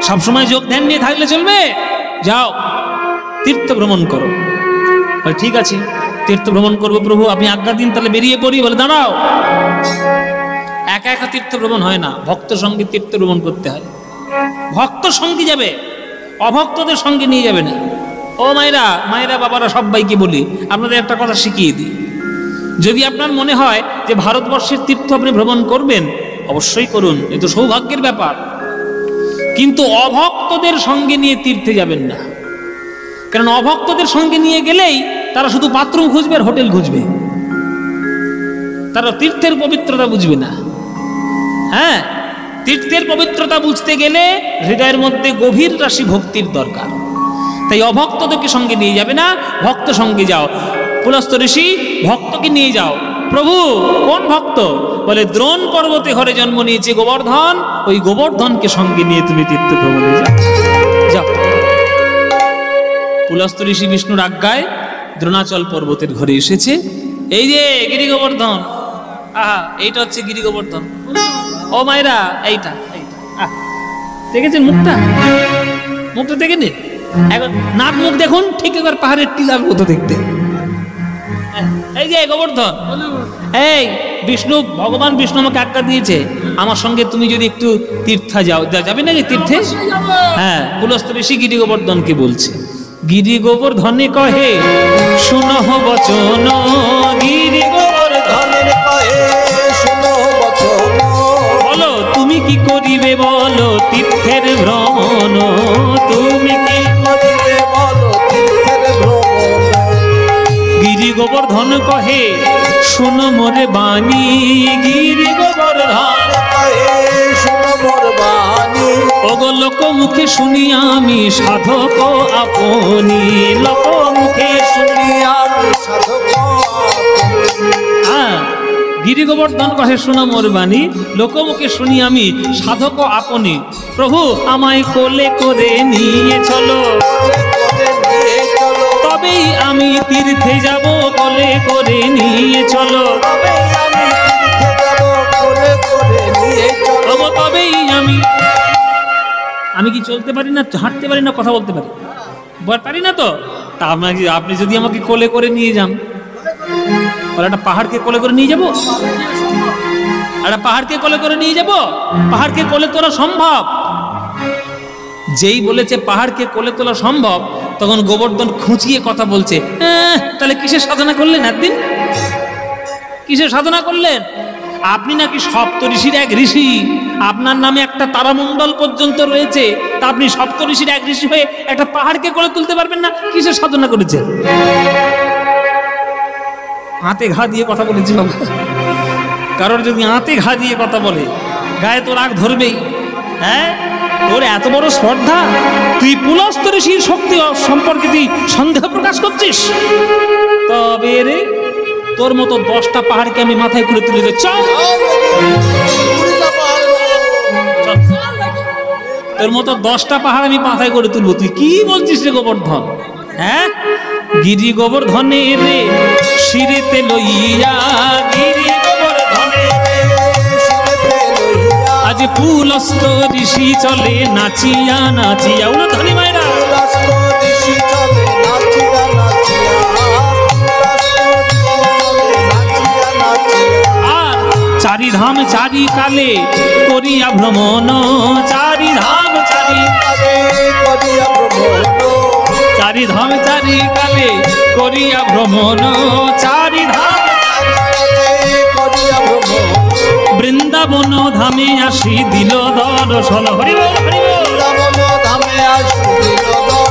সবসময় যোগ ধ্যান নিয়ে থাকলে চলবে? যাও তীর্থ ভ্রমণ করো। বলে, ঠিক আছে, তীর্থ ভ্রমণ করবো প্রভু, আপনি আজ্ঞা দিন, তাহলে বেরিয়ে পড়ি। বলে, দাঁড়াও, একা একা তীর্থ ভ্রমণ হয় না, ভক্ত সঙ্গে তীর্থ ভ্রমণ করতে হয়। ভক্ত সঙ্গে যাবে, অভক্তদের সঙ্গে নিয়ে যাবে না। ও মায়েরা, মায়েরা, বাবারা, সবাইকে বলি, আপনাদের একটা কথা শিখিয়ে দিই। যদি আপনার মনে হয় যে ভারতবর্ষের তীর্থ আপনি ভ্রমণ করবেন, অবশ্যই করুন, এ তো সৌভাগ্যের ব্যাপার। কিন্তু অভক্তদের সঙ্গে নিয়ে তীর্থে যাবেন না। কারণ অভক্তদের সঙ্গে নিয়ে গেলেই তারা শুধু বাথরুম খুঁজবে আর হোটেল খুঁজবে, তারা তীর্থের পবিত্রতা বুঝবে না। হ্যাঁ, তীর্থের পবিত্রতা বুঝতে গেলে হৃদয়ের মধ্যে গভীর রাশি ভক্তির দরকার। তাই অভক্তদেরকে সঙ্গে নিয়ে যাবে না, ভক্ত সঙ্গে যাও। পুলস্ত ঋষি ভক্তকে নিয়ে যাও। প্রভু, কোন ভক্ত? বলে, দ্রোণ পর্বতে ঘরে জন্ম নিয়েছে গোবর্ধন, ওই গোবর্ধনকে সঙ্গে নিয়ে তুমি তীর্থ ভ্রমণে যাও। যাও। পুলস্ত ঋষি বিষ্ণুর আজ্ঞায় দ্রোণাচল পর্বতের ঘরে এসেছে। এই যে গিরি গোবর্ধন, আহা, এইটা হচ্ছে গিরি গোবর্ধন। ও মায়েরা, এইটা এইটা, দেখেছেন মুখটা? মুখটা দেখে নিন, এখন নাক মুখ দেখুন, ঠিক এবার পাহাড়ের টিলার মতো দেখতে। এই যে গোবর্ধন, এই বিষ্ণু, ভগবান বিষ্ণু আমাকে আজ্ঞা দিয়েছে, আমার সঙ্গে তুমি যদি একটু তীর্থে যাও। যাবে নাকি তীর্থে? হ্যাঁ, পুলস্ত ঋষি গিরি গোবর্ধনকে বলছে। গিরি গোবর্ধনে কহে, শুনহ বচন, গিরি গোবর্ধনের কহে, শুনহ বচন। বলো তুমি কি করিবে, বলো তীর্থের ভ্রমণ, তুমি কি করিবে, বলো তীর্থের ভ্রমণ। গোবর্ধন কহে শুন মোরে বাণী, গিরি গোবর্ধন শোনো মোর বাণী, ওগো লোক মুখে শুনি আমি সাধক আপনি, লোক মুখে শুনি আমি সাধক গিরি গোবর্ধন কহে শোনো মোর বাণী, লোকমুখে শুনি আমি সাধক আপনি। প্রভু আমায় কোলে করে নিয়ে চলো, তবেই আমি তীর্থে যাব, কোলে করে নিয়ে চলো, তবেই আমি কি চলতে পারি না, হাঁটতে পারি না, কথা বলতে পারি, পারি না তো? তা আপনি যদি আমাকে কোলে করে নিয়ে যান, একটা পাহাড়কে কোলে করে নিয়ে যাব, একটা পাহাড়কে কোলে করে নিয়ে যাব, পাহাড়কে কোলে তোলা সম্ভব। যেই বলেছে পাহাড়কে কোলে তোলা সম্ভব, তখন গোবর্ধন খুঁচিয়ে কথা বলছে, তাহলে কিসের সাধনা করলেন? একদিন কিসের সাধনা করলেন? আপনি নাকি সপ্তঋষির এক ঋষি, আপনার নামে একটা তারামণ্ডল পর্যন্ত রয়েছে, তা আপনি সপ্তঋষির এক ঋষি হয়ে একটা পাহাড়কে কোলে তুলতে পারবেন না? কিসের সাধনা করেছেন? হাতে ঘা দিয়ে কথা বলেছি বাবা। কারোর যদি হাতে ঘা দিয়ে কথা বলে, গায়ে তো রাগ ধরবেই। হ্যাঁ, তোর এত বড় শ্রদ্ধা, তুই পুলস্ত ঋষির শক্তি সম্পর্কে তুই সন্দেহ প্রকাশ করছিস? তবে রে, তোর মতো 10টা পাহাড়কে আমি মাথায় করে তুলে দে, চল। তোর মতো 10টা পাহাড় আমি মাথায় করে তুলবো, তুই কি বলছিস রে গোবর্ধন? হ্যাঁ, গিরি গোবর্ধনে রে শিরেতে লইয়া, গিরি গোবর্ধনে আজ পুলস্ত ঋষি চলে নাচিয়া নাচিয়া। উনা ধনী মায়েরা, আর চারিধাম চারি কালে করিয়া ভ্রমণ, চারিধাম চারি চারিধাম চারি কালে করিয়া ভ্রমণ, চারিধাম বৃন্দাবন ধামে আসি দিল দর্শন। হরি বল হরি বল, ধামে আসি দিল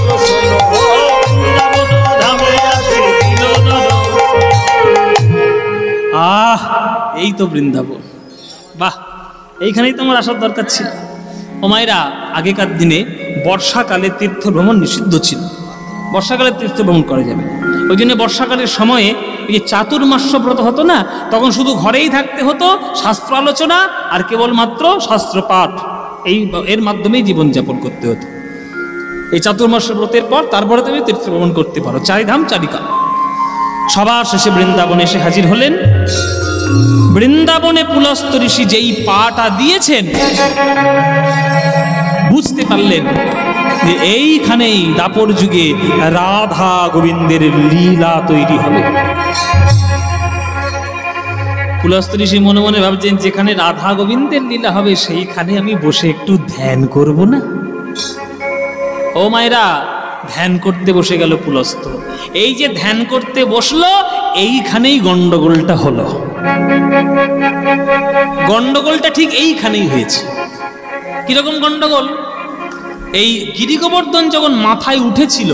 দর্শন, বৃন্দাবন ধামে আসি দিল দর্শন। এই তো বৃন্দাবন, বাহ, এইখানেই তোমার আসার দরকার ছিল। ও মায়েরা, আগেকার দিনে বর্ষাকালে তীর্থ ভ্রমণ নিষিদ্ধ ছিল, বর্ষাকালে তীর্থ ভ্রমণ করা যাবে। ওই জন্য বর্ষাকালের সময়ে এই যে চাতুর্মাস্য ব্রত হতো না, তখন শুধু ঘরেই থাকতে হতো, শাস্ত্র আলোচনা আর কেবলমাত্র শাস্ত্র পাঠ, এর মাধ্যমেই জীবনযাপন করতে হতো। এই চাতুর্মাস্য ব্রতের পর তারপরে তুমি তীর্থ ভ্রমণ করতে পারো, চারিধাম চারিকাল। সবার শেষে বৃন্দাবনে এসে হাজির হলেন। বৃন্দাবনে পুলস্ত ঋষি যেই পাটা দিয়েছেন, বুঝতে পারলেন যে এইখানেই দাপর যুগে রাধা গোবিন্দের লীলা তৈরি হবে। পুলস্ত ঋষি মনে মনে ভাবছেন, যেখানে রাধা গোবিন্দের লীলা হবে সেইখানে আমি বসে একটু ধ্যান করব না? ও মায়েরা, ধ্যান করতে বসে গেল পুলস্ত। এই যে ধ্যান করতে বসলো, এইখানেই গন্ডগোলটা হলো। গন্ডগোলটা ঠিক এইখানেই হয়েছে। কিরকম গন্ডগোল? এই গিরি গোবর্ধন যখন মাথায় উঠেছিল,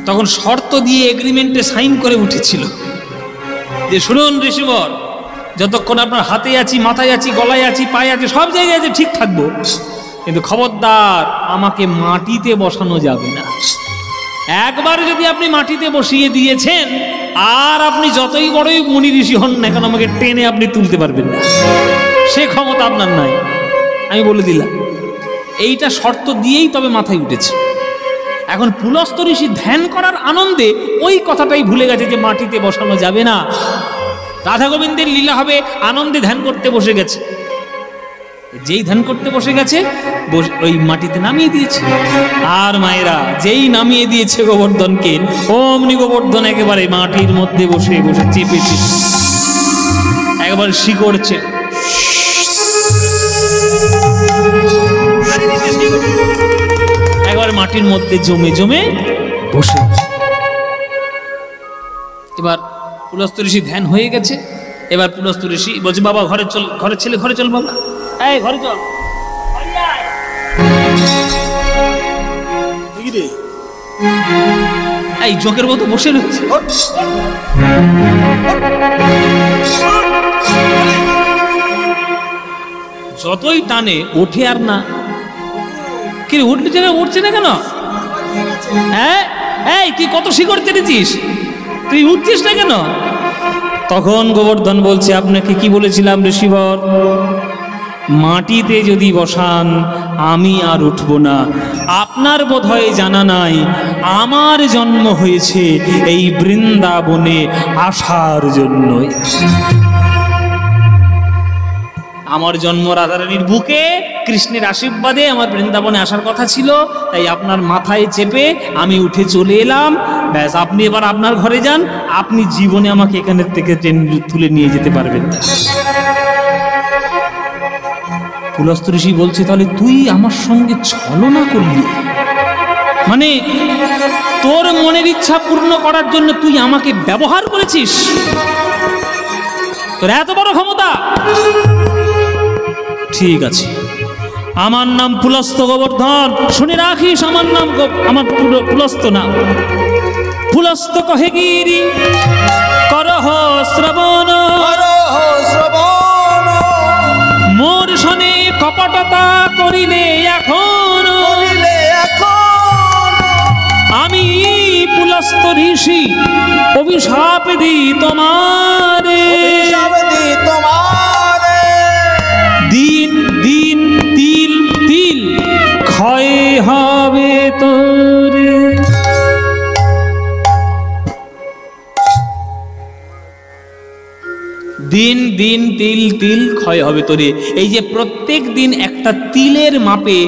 তখন শর্ত দিয়ে এগ্রিমেন্টে সাইন করে উঠেছিল যে শুনুন ঋষিবর, যতক্ষণ আপনার হাতে আছি, মাথায় আছি, গলায় আছি, পায়ে আছি, সব জায়গায় আছে, ঠিক থাকবো, কিন্তু খবরদার আমাকে মাটিতে বসানো যাবে না। একবার যদি আপনি মাটিতে বসিয়ে দিয়েছেন, আর আপনি যতই বড়ই মুনি ঋষি হন না কেন, আমাকে টেনে আপনি তুলতে পারবেন না, সে ক্ষমতা আপনার নাই, আমি বলে দিলাম। এইটা শর্ত দিয়েই তবে মাথায় উঠেছে। এখন পুলস্ত ঋষি ধ্যান করার আনন্দে ওই কথাটাই ভুলে গেছে যে মাটিতে বসানো যাবে না। রাধা গোবিন্দের লীলা হবে, আনন্দে ধ্যান করতে বসে গেছে। যেই ধ্যান করতে বসে গেছে, ওই মাটিতে নামিয়ে দিয়েছে। আর মায়েরা, যেই নামিয়ে দিয়েছে গোবর্ধনকে, অমনি গোবর্ধন একেবারে মাটির মধ্যে বসে বসে চেপেছে, একবার শিকড়ছে। একবার মাটির মধ্যে জমে জমে বসে। এবার পুলস্ত ঋষি ধ্যান হয়ে গেছে। এবার পুলস্ত ঋষি বলছে, বাবা ঘরে চল, ঘরে ছেলে ঘরে চল, বাবা এই ঘরে চল। এই জোকের মতো বসে রয়েছে। যতই টানে ওঠে আর না। কি উঠছে না, উঠছে না কেন? হ্যাঁ, এই তুই কত শিকড় চেনেছিস, তুই উঠছিস না কেন? তখন গোবর্ধন বলছে, আপনাকে কি বলেছিলাম ঋষিবর, মাটিতে যদি বসান আমি আর উঠব না। আপনার বোধহয় জানা নাই আমার জন্ম হয়েছে এই বৃন্দাবনে আসার জন্যই। আমার জন্ম রাধারানীর বুকে, কৃষ্ণের আশীর্বাদে আমার বৃন্দাবনে আসার কথা ছিল, তাই আপনার মাথায় চেপে আমি উঠে চলে এলাম। ব্যাস, আপনি এবার আপনার ঘরে যান, আপনি জীবনে আমাকে এখানের থেকে তুলে নিয়ে যেতে পারবেন না। পুলস্ত ঋষি বলছে, তাহলে তুই আমার সঙ্গে ছলনা করলি, মানে তোর মনের ইচ্ছা পূর্ণ করার জন্য তুই আমাকে ব্যবহার করেছিস, তোর এত বড় ক্ষমতা? ঠিক আছে, আমার নাম পুলস্ত গোবর্ধন, শুনে রাখিস, আমার নাম আমার পুলস্ত নাম। পুলস্ত কহে গিরি করহ শ্রবণ, মোর শনে কপটতা করিলে এখন, আমি পুলস্ত ঋষি অভিশাপ দি তোমারে, দিন দিন তিল তিল ক্ষয় হবে তোরে। দিন দিন তিল তিল ক্ষয় হবে তোরে। এই যে প্রত্যেক দিন একটা তিলের মাপে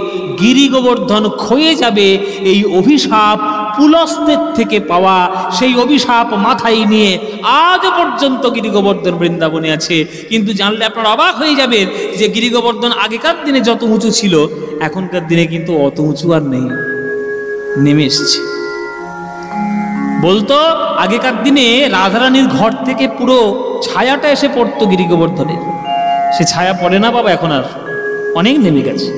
গিরি গোবর্ধন ক্ষয়ে যাবে, এই অভিশাপ পুলস্তের থেকে পাওয়া, সেই অভিশাপ মাথায় নিয়ে আজ পর্যন্ত গিরি গোবর্ধন বৃন্দাবনে আছে। কিন্তু জানলে আপনারা অবাক হয়ে যাবেন যে গিরি গোবর্ধন আগেকার দিনে যত উঁচু ছিল এখনকার দিনে কিন্তু অত উঁচু আর নেই, নেমে এসছে। বলতো আগেকার দিনে রাধারানীর ঘর থেকে পুরো ছায়াটা এসে পড়তো গিরি গোবর্ধনের, সে ছায়া পড়ে না বাবা এখন, আর অনেক নেমে গেছে।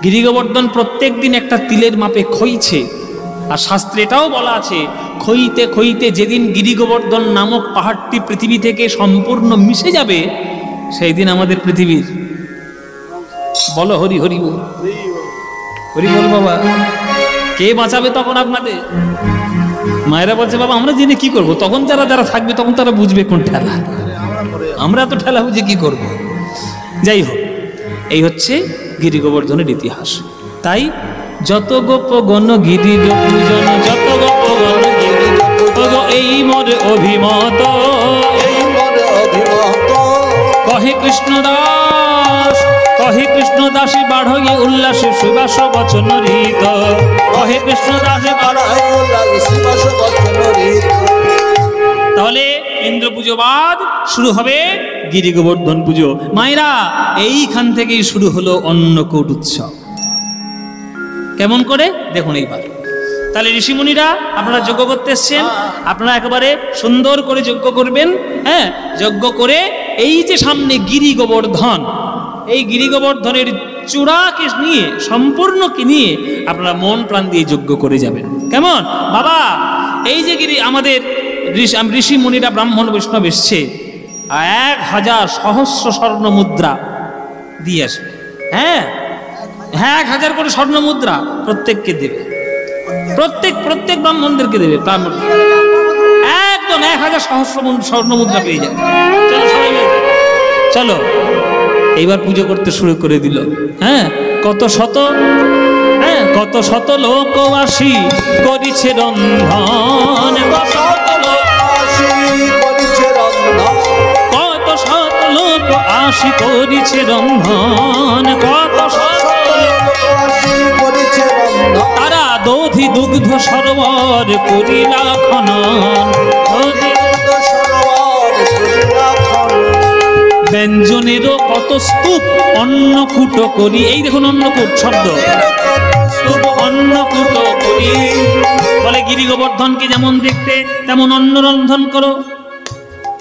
গিরি গোবর্ধন প্রত্যেক দিন একটা তিলের মাপে ক্ষয়ছে, আর শাস্ত্রে এটাও বলা আছে, ক্ষয়িতে ক্ষয়িতে যেদিন গিরি গোবর্ধন নামক পাহাড়টি পৃথিবী থেকে সম্পূর্ণ মিশে যাবে, সেই দিন আমাদের পৃথিবীর, বলো হরি হরি বল, হরি বল বাবা, কে বাঁচাবে তখন আপনাদের? মায়েরা বলছে, বাবা আমরা জেনে কি করব? তখন যারা যারা থাকবে তখন তারা বুঝবে কোন ঠেলা, আমরা তো ঠেলা বুঝে কি করব। যাই হোক, এই হচ্ছে গিরি গোবর্ধনের ইতিহাস। তাই যত গোপগণ গিরি পূজন, যত গোপগণ গিরি এই মরে অভিমত, কহে কৃষ্ণদাস, কহে কৃষ্ণদাসে বাঢ়ে উল্লাসে সুবাস বচন রীত, কহে কৃষ্ণদাসে বাঢ়ে সুবাস বচন রীত। তাহলে ইন্দ্র পুজো বাদ শুরু হবে গিরি গোবর্ধন পুজো। মায়েরা, এইখান থেকেই শুরু হলো অন্নকূট উৎসব। কেমন করে দেখুন এইবার। তাহলে ঋষিমুনিরা আপনারা যজ্ঞ করতে এসছেন, আপনারা একেবারে সুন্দর করে যজ্ঞ করবেন। হ্যাঁ, যজ্ঞ করে এই যে সামনে গিরি গোবর্ধন, এই গিরি গোবর্ধনের চূড়াকে নিয়ে, সম্পূর্ণকে নিয়ে আপনারা মন প্রাণ দিয়ে যজ্ঞ করে যাবেন। কেমন বাবা? এই যে গিরি আমাদের ঋষি মুনিরা ব্রাহ্মণ বৈষ্ণব এসছে, 1000 সহস্র স্বর্ণ মুদ্রা দিয়ে আসবে। হ্যাঁ, 1000 করে স্বর্ণ মুদ্রা প্রত্যেককে দেবে, প্রত্যেক ব্রাহ্মণদেরকে দেবে। একদম 1000 সহস্র স্বর্ণ মুদ্রা পেয়ে যাবে। চলো সবাই, চলো এইবার পুজো করতে শুরু করে দিল। হ্যাঁ, কত শত লোক আসি করিছে রন্ধন, কত শত লোক আসি করিছে রন্ধন, কত শত লোক আসি করিছে রন্ধন, কত শত লোক আসি করিছে রন্ধন, তারা দধি দুগ্ধ সরোবর করিলা খনন, ব্যঞ্জনেরও কত স্তূপ অন্নকূট করি। এই দেখুন অন্নকূট শব্দ, স্তূপ অন্নকূট করি। বলে গিরি গোবর্ধনকে যেমন দেখতে তেমন অন্ন রন্ধন করো।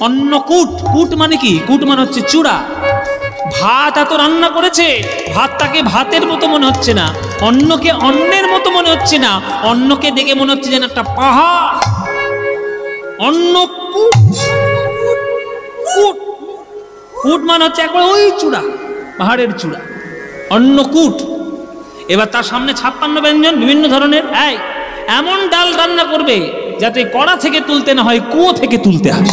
অন্নকূট, কূট মানে কি? কূট মানে হচ্ছে চূড়া, ভাত এত রান্না করেছে, ভাতটাকে ভাতের মতো মনে হচ্ছে না, অন্নকে অন্নের মতো মনে হচ্ছে না, অন্নকে দেখে মনে হচ্ছে যেন একটা পাহাড়। অন্ন কূট, কূট, কূট মানে হচ্ছে একবার ওই চূড়া, পাহাড়ের চূড়া, অন্নকূট। এবার তার সামনে 56 ব্যঞ্জন বিভিন্ন ধরনের, এমন ডাল রান্না করবে যাতে কড়া থেকে তুলতে না হয়, কুয়ো থেকে তুলতে হয়।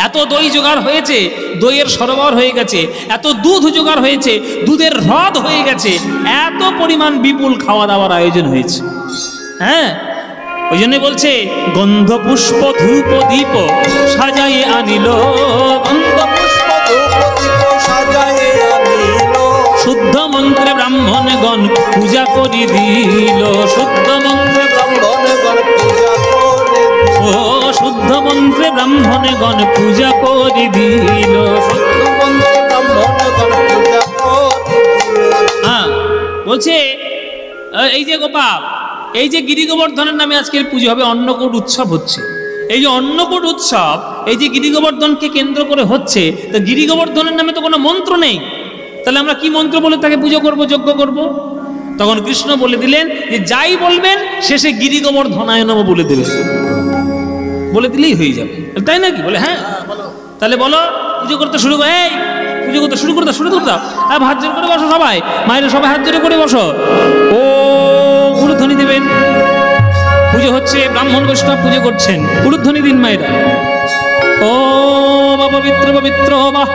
এত দই জোগাড় হয়েছে, দইয়ের সরবরাহ হয়ে গেছে, এত দুধ জোগাড় হয়েছে, দুধের হ্রদ হয়ে গেছে, এত পরিমাণ বিপুল খাওয়া দাওয়ার আয়োজন হয়েছে। হ্যাঁ, ওই জন্য বলছে গন্ধ পুষ্প ধূপ দীপ সাজাই আনিল, গন্ধ পুষ্প ধূপ দীপ সাজাই আনিল, শুদ্ধ মন্ত্রে ব্রাহ্মণগণ পূজা করি দিল, শুদ্ধ মন্ত্রে ব্রাহ্মণগণ পূজা করে, ও শুদ্ধ মন্ত্রে ব্রাহ্মণগণ পূজা করে দিল, শুদ্ধ মন্ত্রে ব্রাহ্মণগণ পূজা করে দিল। হ্যাঁ, বলছে এই যে গোপাল, এই যে গিরি গোবর্ধনের নামে আজকের পুজো হবে, অন্নকূট উৎসব হচ্ছে। এই যে অন্নকূট উৎসব, এই যে গিরি গোবর্ধনকে কেন্দ্র করে হচ্ছে, তো গিরি গোবর্ধনের নামে তো কোনো মন্ত্র নেই, তাহলে আমরা কি মন্ত্র বলে তাকে পুজো করব, যজ্ঞ করব? তখন কৃষ্ণ বলে দিলেন যে যাই বলবেন শেষে গিরি গোবর্ধনায় নমঃ বলে দেবেন, বলে দিলেই হয়ে যাবে, তাই নাকি? বলে হ্যাঁ, তাহলে বলো পুজো করতে শুরু করো, এই পুজো করতে শুরু করে দাও, শুরু করে দাও। আর হাত জোর করে বসো সবাই, মায়েরা সবাই হাত জোরে করে বসো, ও উলুধ্বনি দেবেন। পুজো হচ্ছে, ব্রাহ্মণ বৈষ্ণব পুজো করছেন, উলুধ্বনি দিন মায়েরা। ও পবিত্র পবিত্র বাহ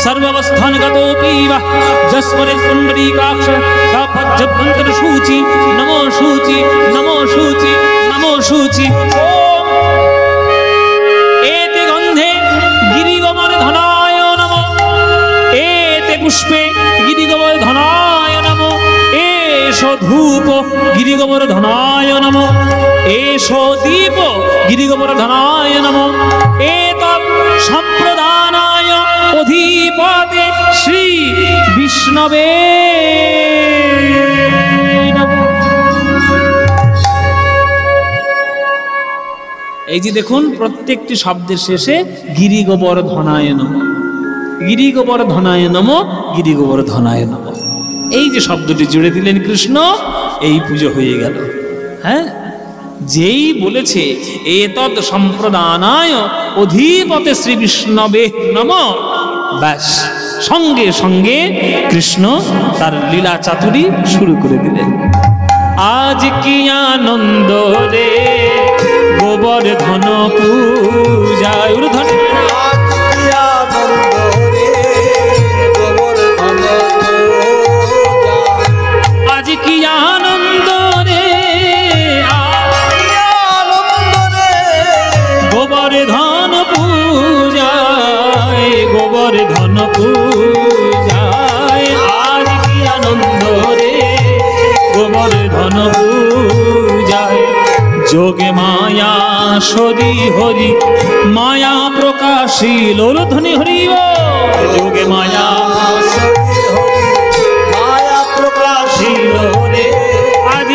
সর্বাবস্থানগতোপি বাহ যস্মরে পুণ্ডরীকাক্ষ সাভজ্জভ্যন্তর শুচি নমো শুচি নমো শুচি নমো শুচি। এতে গন্ধে গিরিগোবর্ধনায় নমঃ, এতে পুষ্পে গিরিগোবর্ধনায় নমঃ, এষো ধূপ গিরিগোবর্ধনায় নমঃ, এষো দীপ গিরিগোবর্ধনায় নমঃ, এতৎ সম্প্রদানায় অধিপতে শ্রী বিষ্ণবে নমঃ। এই যে দেখুন, প্রত্যেকটি শব্দের শেষে গিরি গোবর্ধনায় নমঃ, গিরি গোবর্ধনায় নমঃ, গিরি গোবর্ধনায় নমঃ, এই যে শব্দটি জুড়ে দিলেন কৃষ্ণ, এই পুজো হয়ে গেল। হ্যাঁ, যেই বলেছে এতৎ সম্প্রদানায় অধিপতে শ্রী বিষ্ণবে নমঃ, ব্যাস সঙ্গে সঙ্গে কৃষ্ণ তার লীলা চাতুরি শুরু করে দিলেন। আজ কি আনন্দ রে গোবর্ধন পূজায়, উলুধ্বনি, আজ কি আনন্দ রে, গোবর্ধন পূজায়, গোবর্ধন পূজায়, আজ কি আনন্দ রে গোবর্ধন পূজায়, যোগে মায়া সরি হরি মায়া প্রকাশিল, উলুধ্বনি হরি বল, যোগে মায়া মায়া প্রকাশিল রে, আজ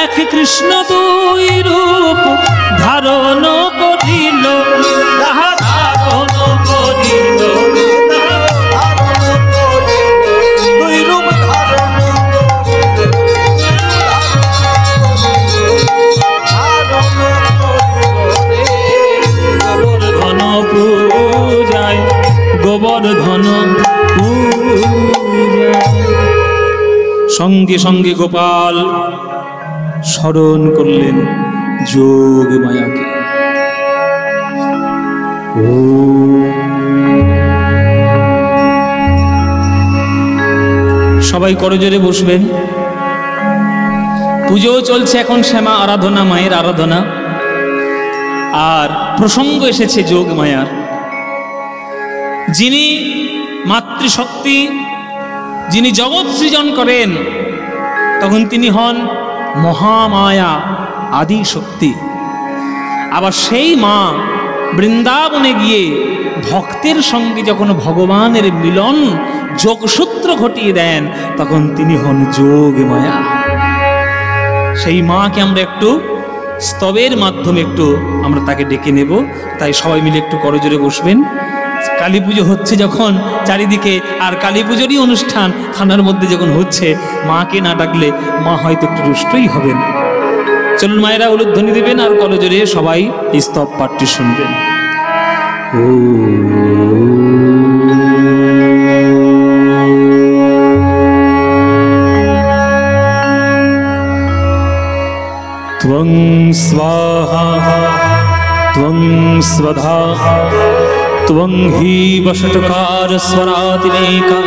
এক কৃষ্ণ দুই রূপ ধারণ করিল, তাহা ধারণ করিল, দুই রূপ ধারণ গোবর্ধন পূজায়, গোবর্ধন পূজায়। সঙ্গে সঙ্গে গোপাল স্মরণ করলেন যোগ মায়াকে। সবাই করজোরে বসবেন। পুজো চলছে এখন, শ্যামা আরাধনা, মায়ের আরাধনা, আর প্রসঙ্গ এসেছে যোগ মায়ার। যিনি মাতৃশক্তি, যিনি জগৎ সৃজন করেন, তখন তিনি হন মহামায়া, আদি শক্তি। আবার সেই মা বৃন্দাবনে গিয়ে ভক্তের সঙ্গে যখন ভগবানের মিলন যোগসূত্র ঘটিয়ে দেন, তখন তিনি হন যোগ মায়া। সেই মাকে আমরা একটু স্তবের মাধ্যমে একটু আমরা তাকে ডেকে নেব। তাই সবাই মিলে একটু করজোরে বসবেন। কালী পুজো হচ্ছে যখন চারিদিকে, আর কালী পুজোরই অনুষ্ঠান থানার মধ্যে যখন হচ্ছে, মাকে না ডাকলে মা হয়তো একটু রুষ্টই হবেন। চলুন মায়েরা উলুধ্বনি দেবেন আর করজোরে সবাই স্তব পাঠটি শুনবেন। त्वं स्वाहा त्वं स्वधा त्वं हि वषट्कार स्वरातिरेका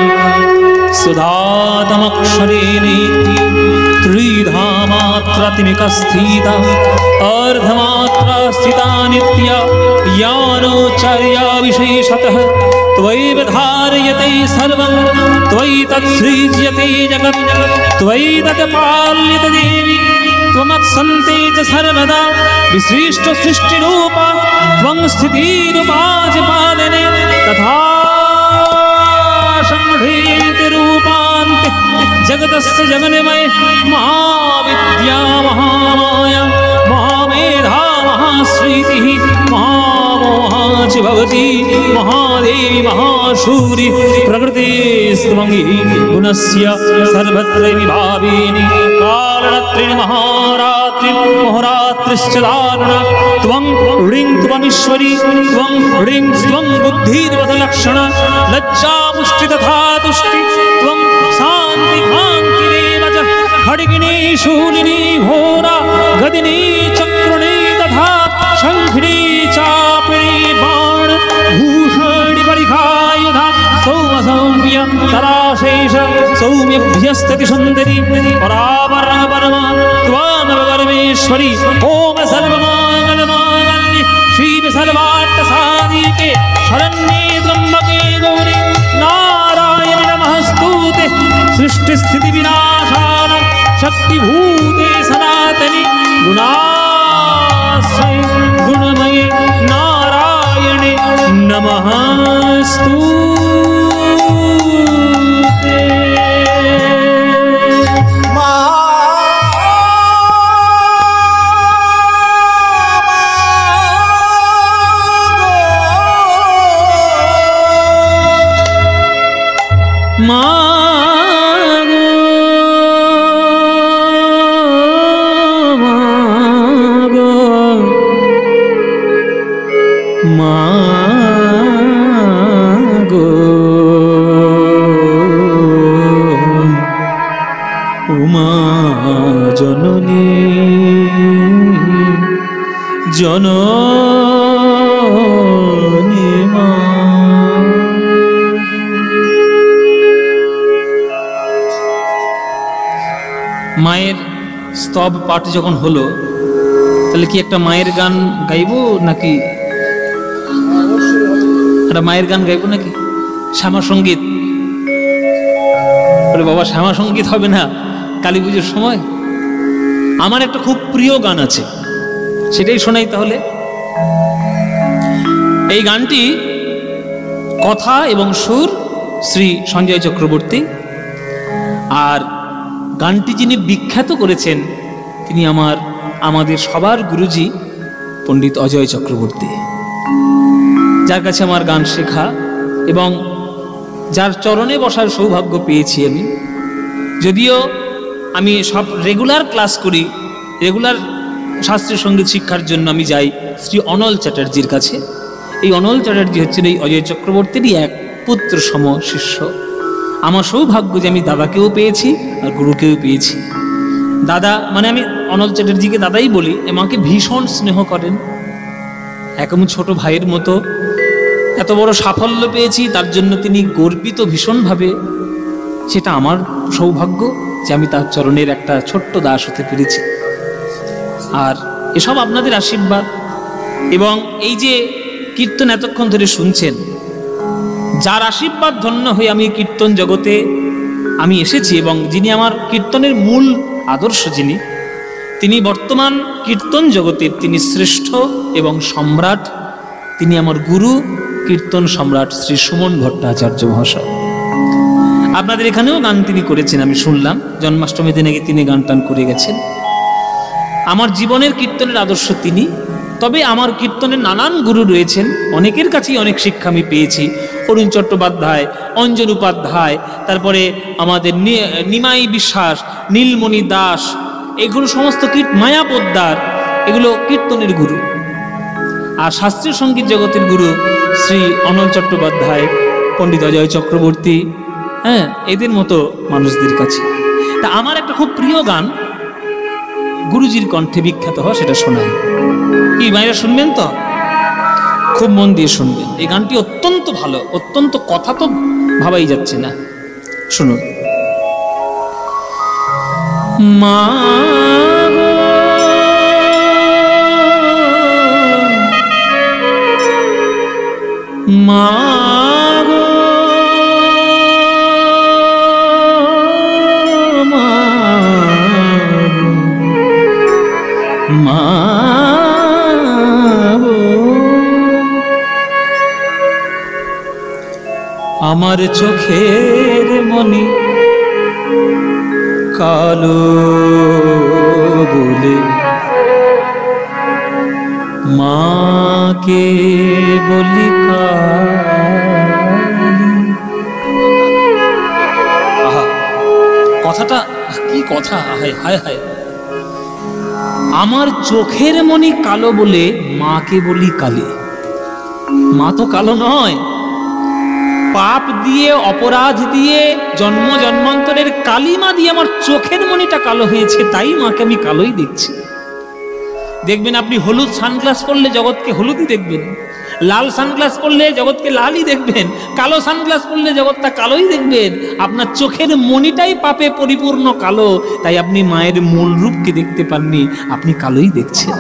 सुधातमक्षरेणेति त्रिधा मात्रातिनिका स्थिता अर्धमात्रा स्थिता नित्या यानोच्चार्या विशेषतः त्वयैव धार्यते सर्वं त्वयि तत्सृज्यते जगत् त्वयि तत्पाल्यते देवी त्वमत्सन्ते च सर्वदा विशिष्ट सृष्टिरूपा त्वं स्थितिरूपा च पालने तथा संहृतिरूपान्ते जगतस्य जगन्मये महाविद्या महामाया महामेधा महाश्रीतिः महामोहा च भवति महादेवी महाशूरि प्रकृतिस्त्वं गुणस्य सर्वत्र विभाविनी कालरात्रिणि महारात्रि मोहरात्रिश्च दारुणा त्वं ह्रीं त्वमीश्वरी त्वं ह्रीं त्वं बुद्धिर्वदलक्षणा लज्जा पुष्टि तथा तुष्टि त्वं शान्ति कान्तिरेव च खड्गिनी शूलिनी घोरा गदिनी चक्रुणी तथा शङ्खिनी चापिनी बाण भूषणी परिखायुधा सौम्य तराशेष सौम्यभ्यस्तति सुन्दरी परावरण परमा त्वामेव परमेश्वरी ओम सर्वमङ्गलमाङ्गल्ये शिवे सर्वार्थसाधिके शरण्ये त्र्यम्बके गौरी नारायणि नमस्तुते सृष्टिस्थितिविनाशानं शक्तिभूते सनातनि गुणाश्रये गुणमये नारायणे नमस्तुते। জননী মা মায়ের স্তব পাঠ যখন হলো, তাহলে কি একটা মায়ের গান গাইবো নাকি? একটা মায়ের গান গাইবো নাকি? শ্যামা সঙ্গীত? বাবা শ্যামা সঙ্গীত হবে না কালী পুজোর সময়? আমার একটা খুব প্রিয় গান আছে, সেটাই শোনাই তাহলে। এই গানটি কথা এবং সুর শ্রী সঞ্জয় চক্রবর্তী, আর গানটি যিনি বিখ্যাত করেছেন তিনি আমাদের সবার গুরুজি পণ্ডিত অজয় চক্রবর্তী, যার কাছে আমার গান শেখা এবং যার চরণে বসার সৌভাগ্য পেয়েছি আমি। যদিও আমি সব রেগুলার ক্লাস করি, রেগুলার শাস্ত্রীয় সঙ্গীত শিক্ষার জন্য আমি যাই শ্রী অনল চ্যাটার্জির কাছে। এই অনল চ্যাটার্জি হচ্ছেন এই অজয় চক্রবর্তীরই এক পুত্র সম শিষ্য। আমার সৌভাগ্য যে আমি দাদাকেও পেয়েছি আর গুরুকেও পেয়েছি। দাদা মানে আমি অনল চ্যাটার্জিকে দাদাই বলি, আমাকে ভীষণ স্নেহ করেন, একদম ছোট ভাইয়ের মতো। এত বড় সাফল্য পেয়েছি তার জন্য তিনি গর্বিত ভীষণভাবে। সেটা আমার সৌভাগ্য যে আমি তার চরণের একটা ছোট্ট দাস হতে পেরেছি। আর এসব আপনাদের আশীর্বাদ। এবং এই যে কীর্তন এতক্ষণ ধরে শুনছেন, যার আশীর্বাদ ধন্য হয়ে আমি কীর্তন জগতে আমি এসেছি, এবং যিনি আমার কীর্তনের মূল আদর্শ, তিনি বর্তমান কীর্তন জগতের তিনি শ্রেষ্ঠ এবং সম্রাট। তিনি আমার গুরু কীর্তন সম্রাট শ্রী সুমন ভট্টাচার্য মহাশয়। আপনাদের এখানেও গান তিনি করেছেন, আমি শুনলাম জন্মাষ্টমী দিনে তিনি গান টান করে গেছেন। আমার জীবনের কীর্তনের আদর্শ তিনি, তবে আমার কীর্তনের নানান গুরু রয়েছেন, অনেকের কাছেই অনেক শিক্ষা আমি পেয়েছি। অরুণ চট্টোপাধ্যায়, অঞ্জন উপাধ্যায়, তারপরে আমাদের নিমাই বিশ্বাস, নীলমণি দাস, এগুলো সমস্ত মায়া পোদ্দার, এগুলো কীর্তনের গুরু। আর শাস্ত্রীয় সঙ্গীত জগতের গুরু শ্রী অনল চট্টোপাধ্যায়, পণ্ডিত অজয় চক্রবর্তী, হ্যাঁ, এদের মতো মানুষদের কাছে। তা আমার একটা খুব প্রিয় গান গুরুজির কণ্ঠে বিখ্যাত হয়, সেটা শোনাই। কি মায়েরা শুনবেন তো? খুব মন দিয়ে শুনবেন। এই গানটি অত্যন্ত ভালো, অত্যন্ত, কথা তো ভাবাই যাচ্ছে না। শুনুন। মা মা মা আমার চোখের মনি কালো বলে মাকে বলি কথাটা কি কথা! হায় হায় হায়, আমার চোখের মনি কালো বলে মাকে বলি কালী। মা তো কালো নয়, পাপ দিয়ে, অপরাধ দিয়ে, জন্ম জন্মান্তরের কালিমা দিয়ে আমার চোখের মনিটা কালো হয়েছে, তাই মাকে আমি কালোই দেখছি। দেখবেন আপনি হলুদ সানগ্লাস পরলে জগৎকে হলুদই দেখবেন, লাল সানগ্লাস পরলে জগৎকে লালই দেখবেন, কালো সানগ্লাস পরলে জগৎটা কালোই দেখবেন। আপনার চোখের মনিটাই পাপে পরিপূর্ণ কালো, তাই আপনি মায়ের মূল রূপকে দেখতে পাননি, আপনি কালোই দেখছেন।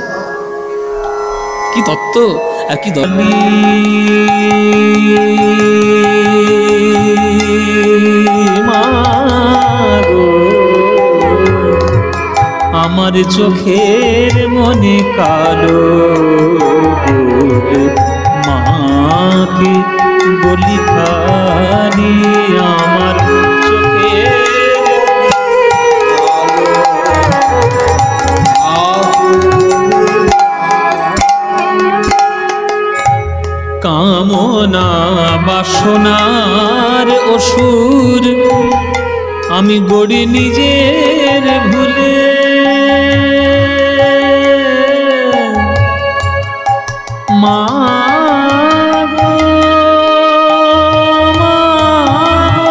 কি তত্ত্ব আর কি দলি! আমার চোখের মনে কালো মাকে বলি খালি। আমার চোখের কামনা বাসনার অসুর আমি গড়ি নিজের ভুলে। মা গো মা গো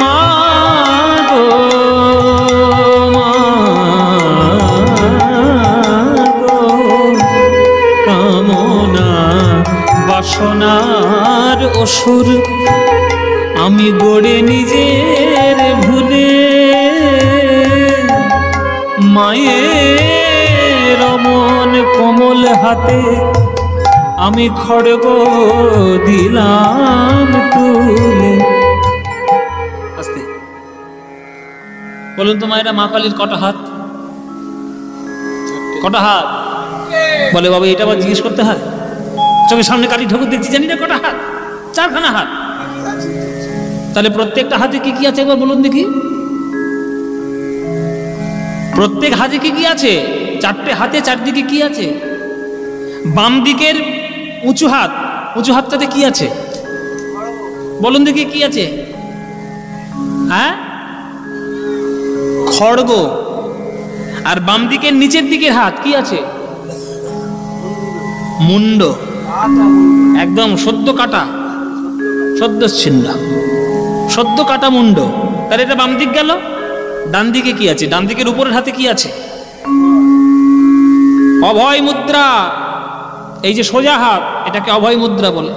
মা গো, কামনা বাসনার অসুর আমি গড়ে নিজের ভুলে। মায়ের অমন কোমল হাতে আমি খড়গ দিলাম তুলে। আস্তে বলুন তো মায়েরা, মা কালীর কটা হাত? কটা হাত বলে বাবা? এটা আবার জিজ্ঞেস করতে হয়? চোখের সামনে কালী ঠাকুর দেখছি, জানি না কটা হাত। 4খানা হাত। তাহলে প্রত্যেকটা হাতে কি কি আছে একবার বলুন দেখি? প্রত্যেক হাতে কি কি আছে? 4টে হাতে 4দিকে কি আছে? বাম দিকের উঁচু হাত, উঁচু হাতটাতে কি আছে বলুন দেখি? কি আছে? হ্যাঁ, খড়গ। আর বাম দিকের নিচের দিকের হাত কি আছে? মুন্ড। একদম সদ্য কাটা, সদ্য ছিন্ন, সদ্য কাটা মুন্ড। তাহলে এটা বাম দিক গেল। ডান দিকে কি আছে? ডান দিকের উপরের হাতে কি আছে? অভয় মুদ্রা। এই যে সোজা হাত, এটাকে অভয় মুদ্রা বলে।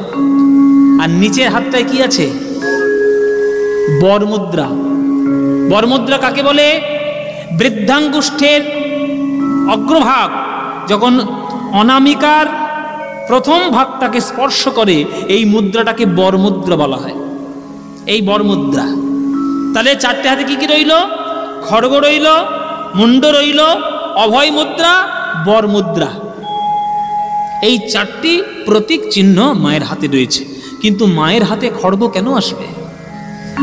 আর নিচের হাতটায় কি আছে? বর মুদ্রা। বর মুদ্রা কাকে বলে? বৃদ্ধাঙ্গুষ্ঠের অগ্রভাগ যখন অনামিকার প্রথম ভাগটাকে স্পর্শ করে, এই মুদ্রাটাকে বর মুদ্রা বলা হয়। এই বর মুদ্রা। তাহলে 4টে হাতে কি কি রইল? খড়গ রইল, মুন্ড রইল, অভয় মুদ্রা, বর মুদ্রা। এই 4টি প্রতীক চিহ্ন মায়ের হাতে রয়েছে। কিন্তু মায়ের হাতে খড়গ কেন আসবে?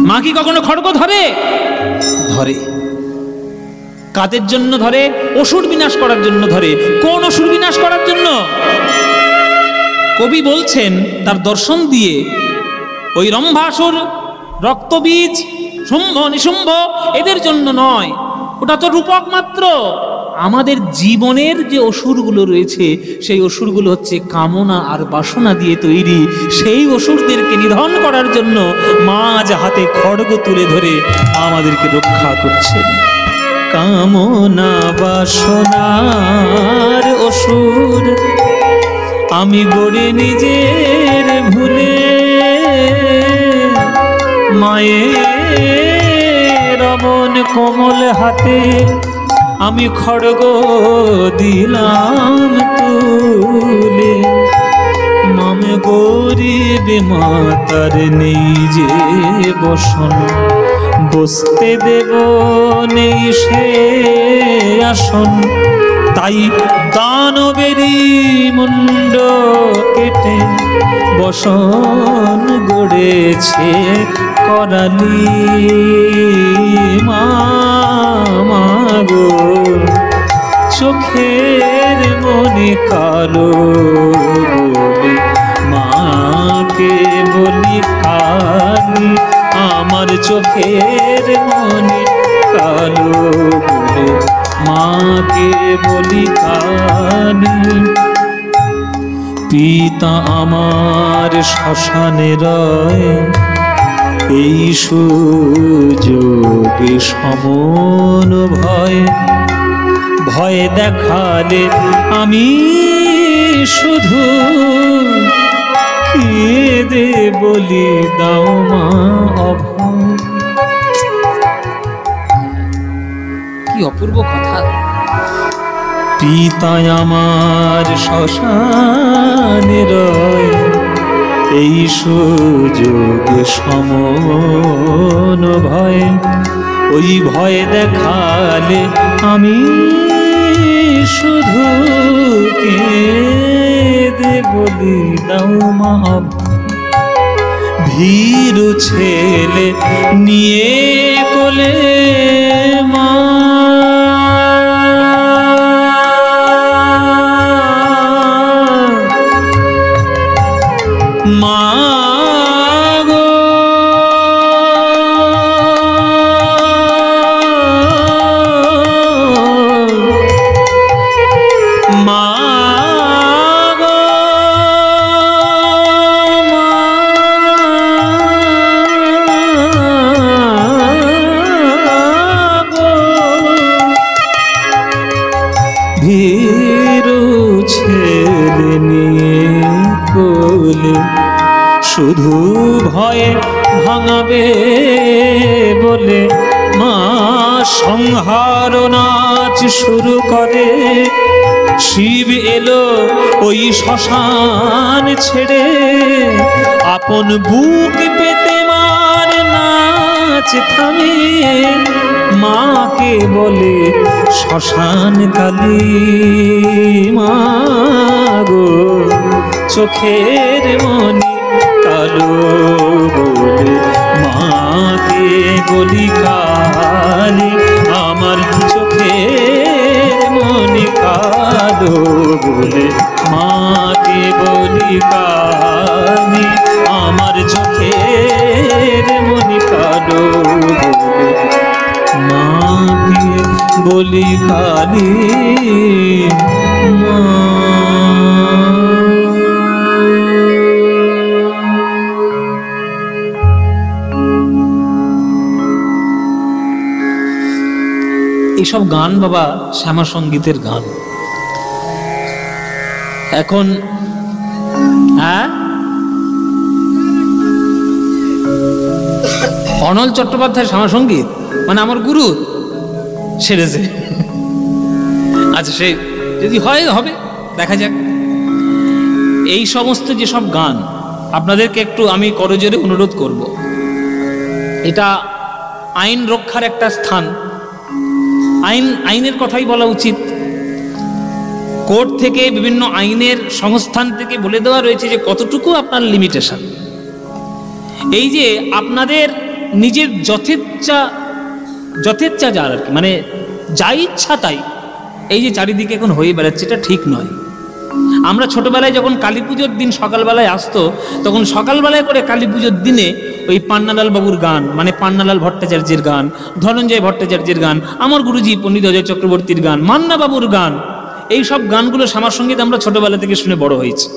মা কি কখনো খড়গ ধরে? ধরে। কাদের জন্য ধরে? অসুর বিনাশ করার জন্য ধরে। কোন অসুর বিনাশ করার জন্য? কবি বলছেন তার দর্শন দিয়ে, ওই রম্ভাসুর, রক্তবীজ, শুম্ভ নিশুম্ভ এদের জন্য নয়, ওটা তো রূপক মাত্র। আমাদের জীবনের যে অসুরগুলো রয়েছে সেই অসুরগুলো হচ্ছে কামনা আর বাসনা দিয়ে তৈরি। সেই অসুরদেরকে নিধন করার জন্য মা আজ হাতে খড়গ তুলে ধরে আমাদেরকে রক্ষা করছেন। কামনা বাসনার অসুর আমি গড়ে নিজের ভুলে, মায়ের রমন কোমল হাতে আমি খড়গ দিলাম তুলে। মামে গরিব মাতার নেই যে বসন, বসতে দেব নেই সে আসন। তাই দানবেরই মুন্ড কেটে বসন গড়েছে করালি। মা গো চোখের মনে কালো বলে মাকে বলি কালি। আমার চোখের মনে কালো বলে মাকে বলি কালি। পিতা আমার শ্মশানে রয়, এই সুযোগে সমন ভয়। ভয় দেখালে আমি শুধু কেঁদে বলি দাও মা অভয়। কি অপূর্ব কথা! পিতা আমার শ্মশানে রয়, এই সুযোগে সমন ভয়। ওই ভয় দেখালে আমি শুধু কেঁদে বলি দাও মা। ভীরু ছেলে নিয়ে কোলে মা, মা গো মা গো ভীরু ছেলে নিয়ে কোলে, শুধু ভয়ে ভাঙাবে বলে মা সংহার নাচ শুরু করে। শিব এলো ওই শ্মশান ছেড়ে, আপন বুক পেতে মার নাচ থামে। মাকে বলে শ্মশান কালী। মা গো চোখের মনি কালো বলে মাকে বলি কালী। আমার চোখের মনি কালো বলে মাকে বলি কালী। আমার চোখের মনি কালো বলে মাকে বলি কালী। মা এইসব গান বাবা শ্যামা সঙ্গীতের গান। এখন অনল চট্টোপাধ্যায় শ্যামা সঙ্গীত মানে আমার গুরু সেরেছে। আচ্ছা সে যদি হয় হবে, দেখা যাক। এই সমস্ত যেসব গান আপনাদেরকে একটু আমি করজোরে অনুরোধ করব, এটা আইন রক্ষার একটা স্থান। আইনের কথাই বলা উচিত। কোর্ট থেকে বিভিন্ন আইনের সংস্থান থেকে বলে দেওয়া রয়েছে যে কতটুকু আপনার লিমিটেশন। এই যে আপনাদের নিজের যথেচ্ছাচার আর কি, মানে যাই ইচ্ছা তাই। এই যে চারিদিকে এখন হয়ে বেড়াচ্ছে, এটা ঠিক নয়। আমরা ছোটবেলায় যখন কালী পুজোর দিন সকালবেলায় আসতো, তখন সকালবেলায় করে কালী পুজোর দিনে ওই পান্নালাল বাবুর গান, মানে পান্নালাল ভট্টাচার্যের গান, ধনঞ্জয় ভট্টাচার্যের গান, আমার গুরুজি পণ্ডিত অজয় চক্রবর্তীর গান, মান্না বাবুর গান, এই সব গানগুলো শ্যামার সঙ্গীত আমরা ছোটবেলা থেকে শুনে বড় হয়েছি।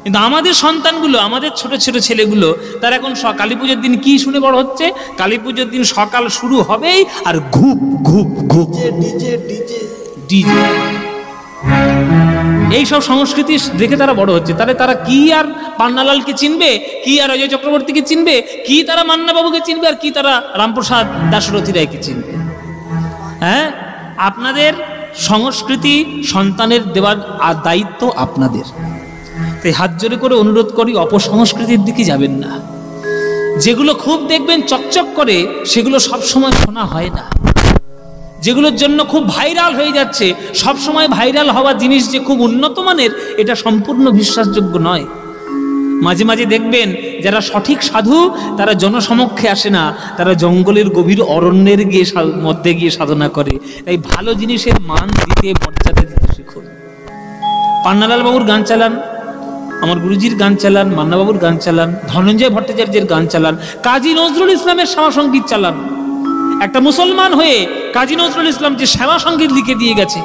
কিন্তু আমাদের সন্তানগুলো, আমাদের ছোট ছোট ছেলেগুলো, তারা এখন কালী পুজোর দিন কি শুনে বড় হচ্ছে? কালী পুজোর দিন সকাল শুরু হবেই আর ঘুপ ঘুপ ঘুপ ডিজে ডিজে ডিজে, এই সব সংস্কৃতি দেখে তারা বড় হচ্ছে। তাহলে তারা কি আর পান্নালালকে চিনবে, কি আর অজয় চক্রবর্তীকে চিনবে, কি তারা মান্না বাবুকে চিনবে, আর কি তারা রামপ্রসাদ দাশরথী রায়কে চিনবে? হ্যাঁ, আপনাদের সংস্কৃতি সন্তানের দেওয়ার দায়িত্ব আপনাদের। তাই হাত জোরে করে অনুরোধ করি, অপসংস্কৃতির দিকে যাবেন না। যেগুলো খুব দেখবেন চকচক করে, সেগুলো সবসময় শোনা হয় না। যেগুলোর জন্য খুব ভাইরাল হয়ে যাচ্ছে, সব সময় ভাইরাল হওয়া জিনিস যে খুব উন্নত মানের, এটা সম্পূর্ণ বিশ্বাসযোগ্য নয়। মাঝে মাঝে দেখবেন যারা সঠিক সাধু, তারা জনসমক্ষে আসে না, তারা জঙ্গলের গভীর অরণ্যের মধ্যে গিয়ে সাধনা করে। তাই ভালো জিনিসের মান দিতে, মর্যাদা দিতে শিখুন। পান্নালাল বাবুর গান চালান, আমার গুরুজির গান চালান, মান্নাবাবুর গান চালান, ধনঞ্জয় ভট্টাচার্যের গান চালান, কাজী নজরুল ইসলামের শ্যামা সঙ্গীত চালান। একটা মুসলমান হয়ে কাজী নজরুল ইসলাম যে শ্যামা সঙ্গীত লিখে দিয়ে গেছে,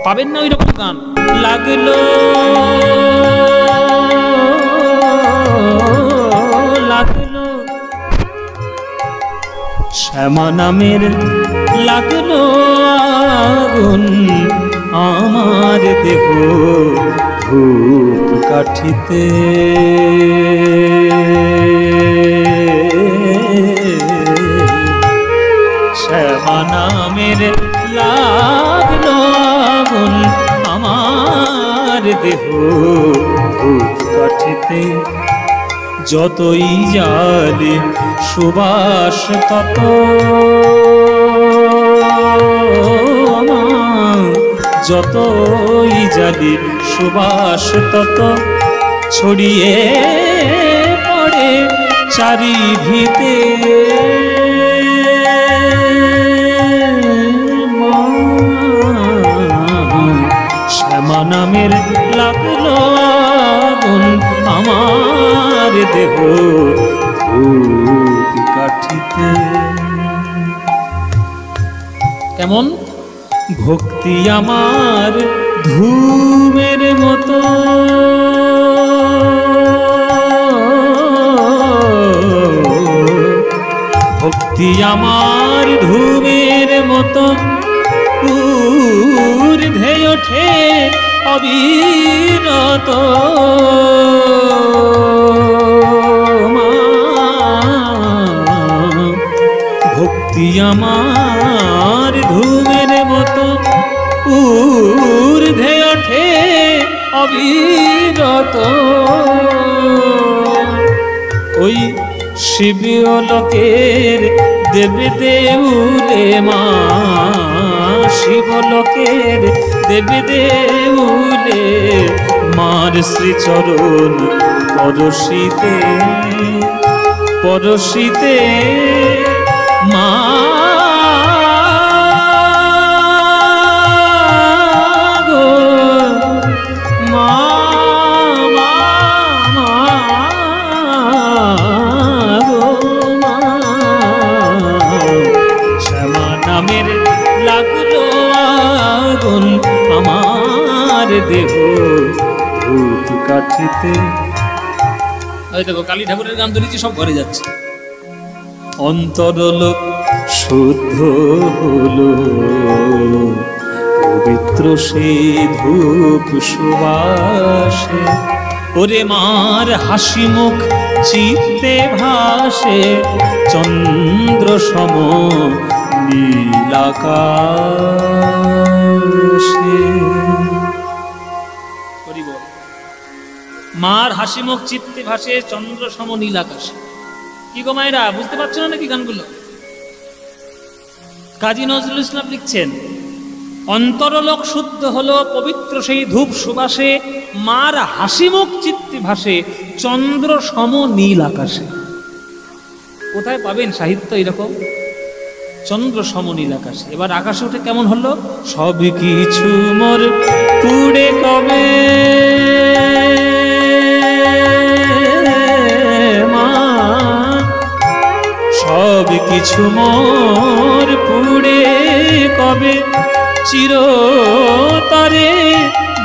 পাবেন না ওই রকম গান। লাগলো লাগলো শ্যামা নামের লাগলো আগুন, আমার দেহ ধূপ কাঠিতে, শ্যামা নামের লাগলো আগুন, আমার দেহ ধূপ কাঠিতে, যতই জালে সুবাস তত, যতই জালে সুবাস তত, ছড়িয়ে পড়ে চারিভিতে, শ্যামা নামের লাগলো আগুন, আমার দেহ ধূপ কাঠিতে। কেমন ভক্তি আমার ধূমের মতো, ভক্তি আমার ধূমের মতো, ঊর্ধ্বে ওঠে অবিরত, ভক্তি আমার ধূমের মতো, ঊর্ধ্বে ওঠে অবিরত, ওই শিবলোকের দেবে দেউলে মা, শিবলোকের দেবে দেউলে মার শ্রীচরণ পরশিতে, পরশিতে মা গো, মা মা গো মা, শ্যামা নামের লাগলো আগুন, আমার দেহ ধূপ কাঠিতে। ওই দেখো কালী ঠাকুরের গান ধরেছি, সব ঘরে যাচ্ছে। অন্তরলোক শুদ্ধ হলো, পবিত্র সেই ধূপ সুবাসে, ওরে মার হাসি মুখ চিত্তে ভাসে, চন্দ্র সম নীলাকাশে। মার হাসি মুখ চিত্তে ভাসে, চন্দ্র সম নীলাকাশে। কি গো মায়েরা, বুঝতে পারছো না নাকি গানগুলো? কাজী নজরুল ইসলাম লিখছেন, অন্তরলোক শুদ্ধ হলো, পবিত্র সেই ধূপ সুবাসে, মার হাসি মুখ চিত্তে ভাসে, চন্দ্র সম নীল আকাশে। কোথায় পাবেন সাহিত্য এরকম? চন্দ্র সমনীল আকাশে। এবার আকাশে উঠে কেমন হলো? সব কিছু মোর পুড়ে কবে মা, সব কিছু মোর পুড়ে কবে, চিরতরে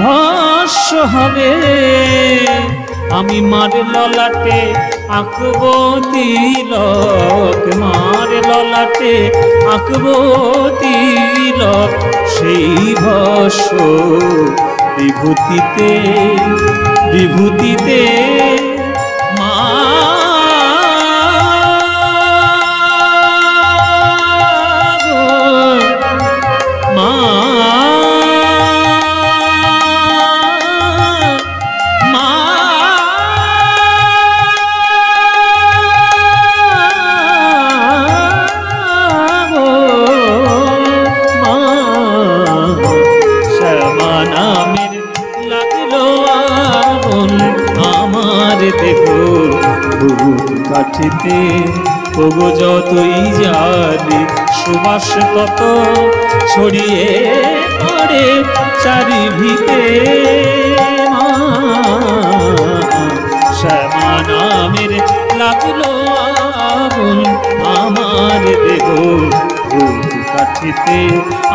ভস্ম হবে। আমি মার ললাটে আঁকব তিলক, মার ললাটে আঁকব তিলক, সেই ভস্ম বিভূতিতে বিভূতিতে মা কাঠিতে ওগো যতই জানি সুবাস তত ছড়িয়ে পড়ে চারিভিতে। শ্যামা নামের লাগলো আগুন আমার দেহ কাঠিতে,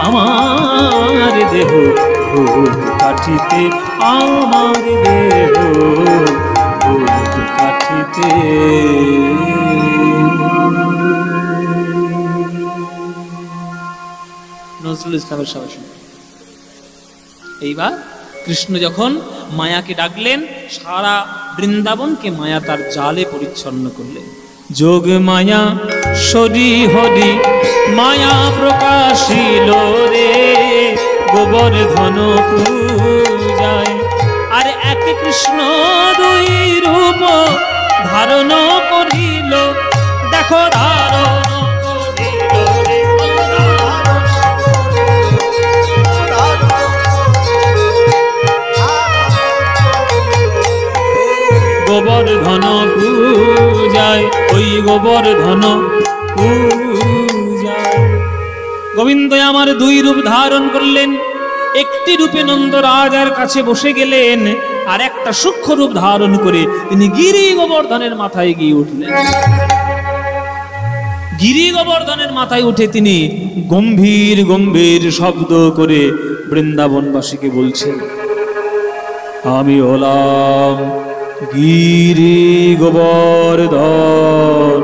আমার দেহ কাঠিতে, আমার দেহ কাঠিতে। নজরুল ইসলামের সবাই শুনে। এইবার কৃষ্ণ যখন মায়াকে ডাকলেন, সারা বৃন্দাবনকে মায়া তার জালে পরিচ্ছন্ন করলেন। যোগ মায়া সরি হরি মায়া প্রকাশিল রে, গোবর্ধন পূজায়। আর এক কৃষ্ণ দুই রূপ ধারণ করিল, দেখো ধারণ করিল রে, গোবর্ধন পূজায়, ওই গোবর্ধন পূজায়। গোবিন্দ আমার দুই রূপ ধারণ করলেন। একটি রূপে নন্দরাজার কাছে বসে গেলেন, আর একটা সূক্ষ্ম রূপ ধারণ করে তিনি গিরি গোবর্ধনের মাথায় গিয়ে উঠলেন। গিরি গোবর্ধনের মাথায় উঠে তিনি গম্ভীর গম্ভীর শব্দ করে বৃন্দাবনবাসীকে বলছেন, আমি হলাম গিরি গোবর্ধন।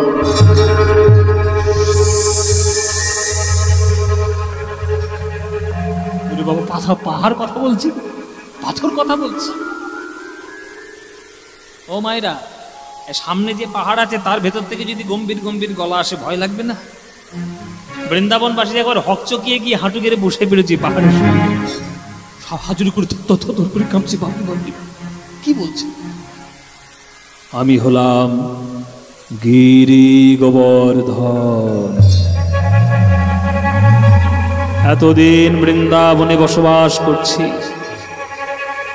বাবা পাহাড় কথা বলছি, পাথর কথা বলছি। ও মায়েরা, সামনে যে পাহাড় আছে তার ভেতর থেকে যদি গম্ভীর গম্ভীর গলা আসে, ভয় লাগবে না? বৃন্দাবনবাসী একবার হকচকিয়ে গিয়ে হাঁটু গেড়ে বসে পেরেছি পাহাড়ের সঙ্গে, হাজুরি করে থর করে কাঁপছে। কি বলছে? আমি হলাম গিরি গোবর্ধন। এতদিন বৃন্দাবনে বসবাস করছি,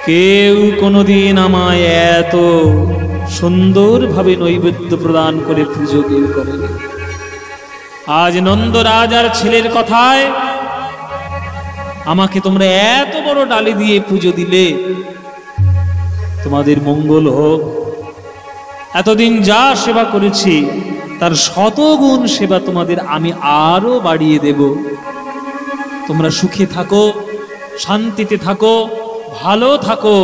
কেউ কোনোদিন আমায় এত সুন্দরভাবে নৈবেদ্য প্রদান করে পুজো কেউ করেনি। আজ নন্দরাজার ছেলের কথায় আমাকে তোমরা এত বড় ডালি দিয়ে পুজো দিলে, তোমাদের মঙ্গল হোক। এতদিন যা সেবা করেছি তার শতগুণ সেবা তোমাদের আমি আরো বাড়িয়ে দেব। তোমরা সুখে থাকো, শান্তিতে থাকো, ভালো থাকো।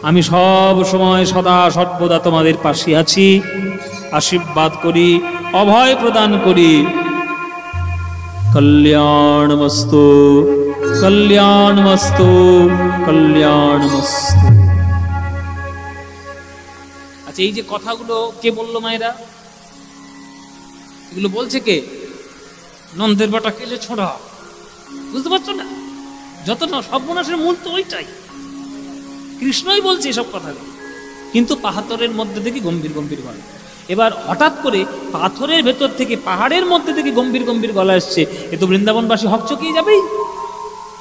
আমি সব সময় সদা সর্বদা তোমাদের পাশে আছি, আশীর্বাদ করি, অভয় প্রদান করি। কল্যাণমস্তু কল্যাণমস্তু কল্যাণমস্তু। আচ্ছা, এই যে কথাগুলো কে বললো মায়েরা? এগুলো বলছে কে? নন্দের বাটা কেলে ছোড়া। বুঝতে পারছো না? যত না সর্বনাশের মূল তো ওইটাই, কৃষ্ণই বলছে এসব কথা। কিন্তু পাথরের মধ্যে থেকে গম্ভীর গম্ভীর গলা। এবার হঠাৎ করে পাথরের ভেতর থেকে, পাহাড়ের মধ্যে থেকে গম্ভীর গম্ভীর গলা এসছে। এ তো বৃন্দাবনবাসী হকচকিয়ে যাবেই,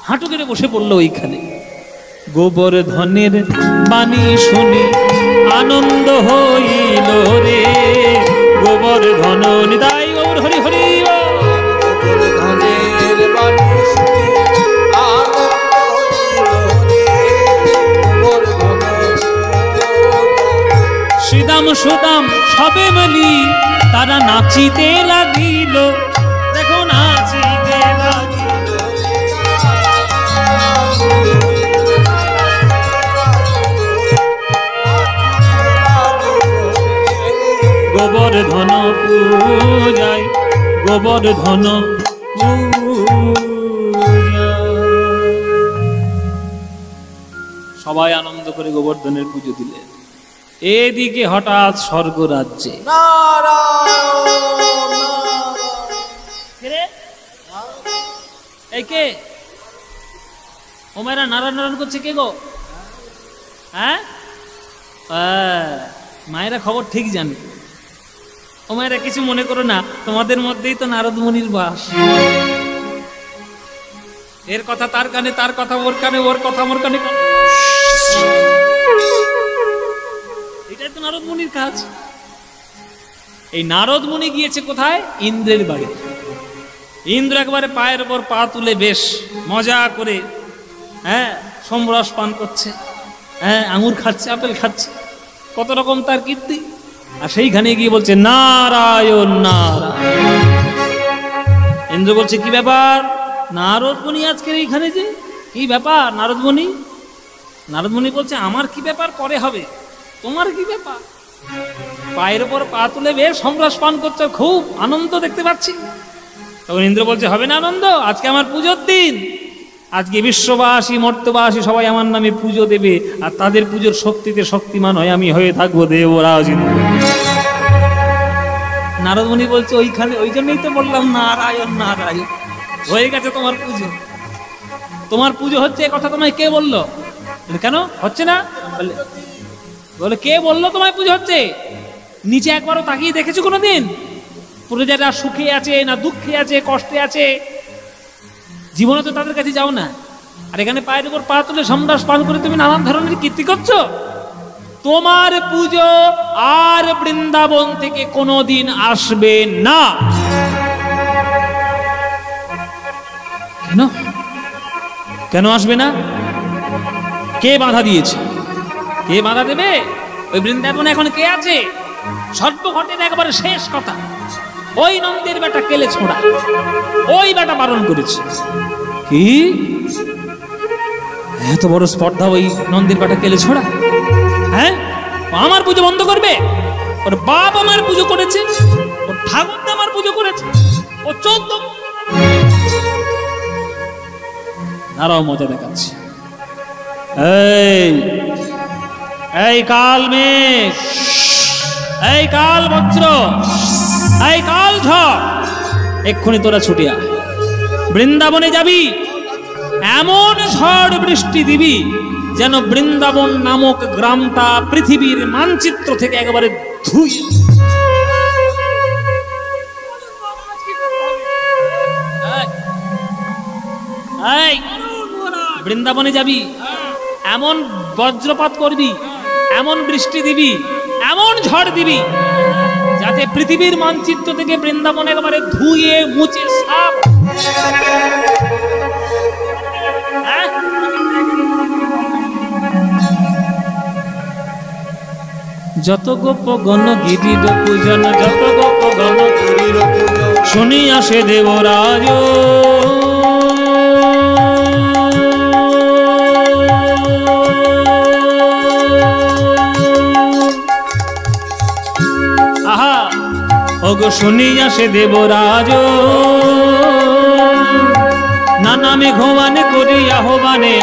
হাঁটু কেড়ে বসে পড়লো ওইখানে। গোবর্ধনের বাণী শুনি আনন্দ হইল রে, গোবর্ধন নিতাই গৌর হরি হরি। রাম সবে মিলি তারা নাচিতে লাগিল, দেখো নাচিতে লাগিল। গোবর্ধন পূজায় গোবর্ধন সবাই আনন্দ করে গোবর্ধনের পুজো দিলেন। এদিকে হঠাৎ স্বর্গরাজ্যে এই কে ওমেরা নারায়ণ নারায়ণ করছে কে গো? হ্যাঁ, মায়েরা খবর ঠিক জানে। ও মায়েরা কিছু মনে করো না, তোমাদের মধ্যেই তো নারদ মুনির বাস। এর কথা তার কানে, তার কথা ওর কানে, ওর কথা মোর কানে। এটাই তো নারদ মুনির কাজ। এই নারদ মুনি গিয়েছে কোথায়? ইন্দ্রের বাড়ি। ইন্দ্র একবারে পায়ের উপর পা তুলে বেশ মজা করে সোমরস পান করছে, আঙুর খাচ্ছে, আপেল খাচ্ছে, কত রকম তার কীর্তি। আর সেইখানে গিয়ে বলছে নারায়ণ নারায়ণ। ইন্দ্র বলছে কি ব্যাপার নারদ মুনি আজকের এইখানে যে, কি ব্যাপার নারদ মুনি? নারদ মুনি বলছে আমার কি ব্যাপার পরে হবে, তোমার কি ব্যাপার? পায়ের উপর পা তুলে বেশ সমরস পান করছো, খুব আনন্দ দেখতে পাচ্ছি। তখন ইন্দ্র বলছে হবে না আনন্দ? আজকে আমার পুজোর দিন, আজকে বিশ্ববাসী মর্ত্যবাসী সবাই আমার নামে পুজো দেবে, আর তাদের পুজোর শক্তিতে শক্তিমান হয়ে আমি হয়ে থাকবো দেবরাজ ইন্দ্র। নারদ মুনি বলছে ওইখানে, ওই জন্যই তো বললাম নারায়ণ নারায়ণ। হয়ে গেছে তোমার পুজো, তোমার পুজো হচ্ছে, কথা তোমায় কে বললো? কেন হচ্ছে না? বলে কে বললো তোমায় পুজো হচ্ছে? নিচে একবারও তাকিয়ে দেখেছো কোনোদিন? প্রজারা সুখে আছে না দুঃখে আছে, কষ্টে আছে? জীবনে তো তাদের কাছে যাও না, আর এখানে পায়ের উপর পা তুলে সমরস পান করে তুমি নানান ধরনের কীর্তি করছো। তোমার পুজো আর বৃন্দাবন থেকে কোনোদিন আসবে না। কেন কেন আসবে না? কে বাধা দিয়েছে? কে বাধা দেবে? ওই বৃন্দাবনে এখন কে আছে? সর্বঘটের একবারে শেষ কথা, ওই নন্দের বেটা কেলে ছোড়া, ওই বেটা বারণ করেছে। কি এত বড় স্পর্ধা ওই নন্দের বেটা কেলে ছোড়া? হ্যাঁ, আমার পুজো বন্ধ করবে? ওর বাপ আমার পুজো করেছে, ওর ঠাকুর আমার পুজো করেছে, ও 14 আরো মজা দেখাচ্ছে। এই কাল মেঘ, এই কাল বজ্র, এই কাল ঝড়, এক্ষুনি তোরা ছুটে আয়, বৃন্দাবনে যাবি, এমন ঝড় বৃষ্টি দিবি যেন বৃন্দাবন নামক গ্রামটা পৃথিবীর মানচিত্র থেকে একেবারে ধুয়ে। বৃন্দাবনে যাবি, এমন বজ্রপাত করবি, এমন বৃষ্টি দিবি, এমন ঝড় দিবি যাতে পৃথিবীর মানচিত্র থেকে বৃন্দাবন একেবারে ধুয়ে মুছে সাফ। যত গোপ গণ গিরির পূজন, যত গোপ গণ গিরির পূজন, শুনি আসে দেবরাজ। আহা ওগো শুনি আসে দেবরাজ, নানা মেঘবানে করি আহ্বানে,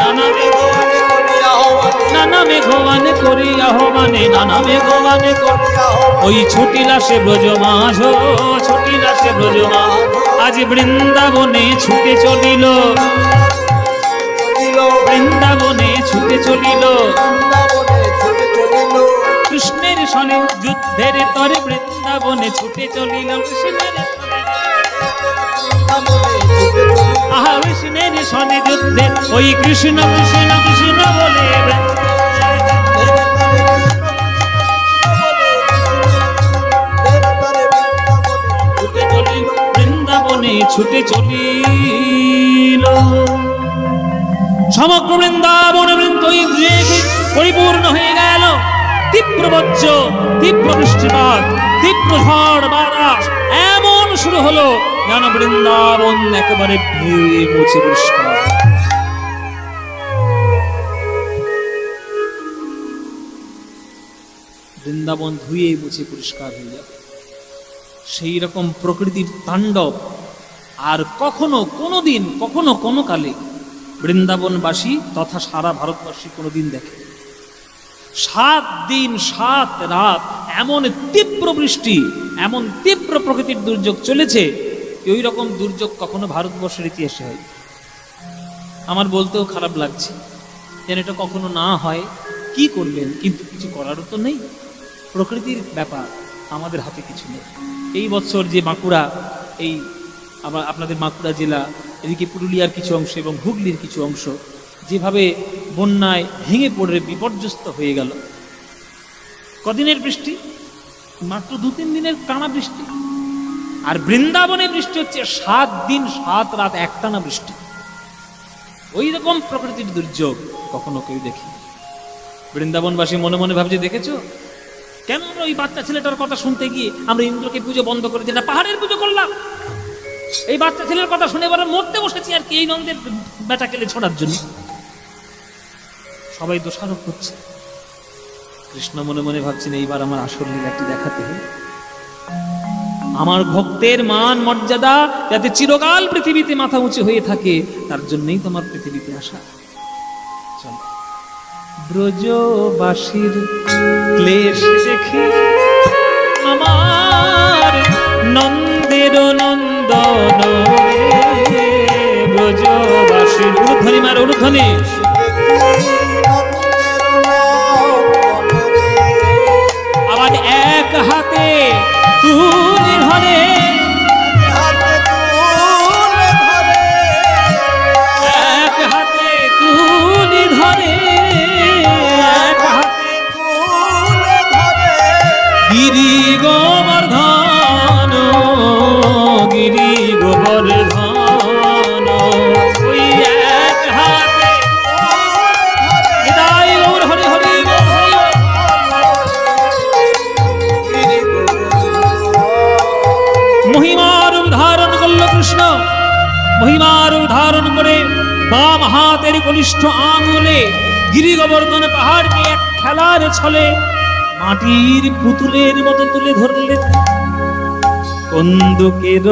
নানা মেঘবানে করি আহ্বানে, নানা মেঘবানে করি। ওই ছুটিলা সে ব্রজমাঝ, ছুটিলা সে ব্রজমাঝ, আজ বৃন্দাবনে ছুটে চলিল, বৃন্দাবনে ছুটে চলিল, কৃষ্ণের সনে যুদ্ধের তরে বৃন্দাবনে ছুটে চলিল, কৃষ্ণের আহা কৃষ্ণের সনে যুদ্ধের, ওই কৃষ্ণ কৃষ্ণ কৃষ্ণ বলে বৃন্দাবনে ছুটে চলিল। সমগ্র বৃন্দাবন পরিপূর্ণ হয়ে গেল। তীব্র বজ্র, তীব্র বৃষ্টিপাত, তীব্র ঝড় বাতাস এমন শুরু হলো যেন বৃন্দাবন একেবারে ধুয়ে মুছে পরিষ্কার। বৃন্দাবন ধুয়ে মুছে পরিষ্কার হয়ে যাবে, সেই রকম প্রকৃতির তাণ্ডব আর কখনো কোনোদিন কখনো কোনো কালে বৃন্দাবনবাসী তথা সারা ভারতবর্ষী কোনোদিন দেখে। 7 দিন 7 রাত এমন তীব্র বৃষ্টি, এমন তীব্র প্রকৃতির দুর্যোগ চলেছে, ওই রকম দুর্যোগ কখনো ভারতবর্ষের ইতিহাসে হয়। আমার বলতেও খারাপ লাগছে যেন এটা কখনো না হয়। কি করবেন, কিন্তু কিছু করারও তো নেই, প্রকৃতির ব্যাপার, আমাদের হাতে কিছু নেই। এই বছর যে বাঁকুড়া, এই আবার আপনাদের বাঁকুড়া জেলা, এদিকে পুরুলিয়ার কিছু অংশ এবং হুগলির কিছু অংশ যেভাবে বন্যায় ভেঙে পড়ে বিপর্যস্ত হয়ে গেল। কদিনের বৃষ্টি, মাত্র 2-3 দিনের টানা বৃষ্টি। আর বৃন্দাবনে বৃষ্টি হচ্ছে 7 দিন 7 রাত একটানা বৃষ্টি। ওই রকম প্রকৃতির দুর্যোগ কখনো কেউ দেখি। বৃন্দাবনবাসী মনে মনে ভাবছে, দেখেছো কেন আমরা ওই বাচ্চা ছেলেটার কথা শুনতে গিয়ে আমরা ইন্দ্রকে পুজো বন্ধ করে যেটা পাহাড়ের পুজো করলাম। এই বাচ্চা ছেলের কথা শুনে এবার মরতে বসেছি আর কি, এই নন্দের বেটা কেলে ছোড়ার জন্য। সবাই দোষারোপ করছে। কৃষ্ণ মনে মনে ভাবছেন, এইবার আমার আসল লীলাটি দেখাতে হবে। আমার ভক্তের মান মর্যাদা যাতে চিরকাল পৃথিবীতে মাথা উঁচু হয়ে থাকে, তার জন্যই তোমার পৃথিবীতে আসা। চল, ব্রজবাসীর ক্লেশ দেখে আমার নন্দের নন্দন রে, ব্রজবাসীর উর্ধ্বনি মার উর্ধ্বনি, আবার এক হাতে তুলে ধরে, এক হাতে তুলে ধরে, এক হাতে তুলে ধরে গিরি গোবর্ধন, গিরি গোবর্ধন, ওই এক হাতে নিতাই গৌর হরি হরি মহিমার ধারণ করল কৃষ্ণ। মহিমার ধারণ করে বাম হাতের কনিষ্ঠ আঙুলে গিরি গোবর্ধন পাহাড়কে এক খেলার ছলে মাটির পুতুলের মতো তুলে ধরলেন। কন্দুকের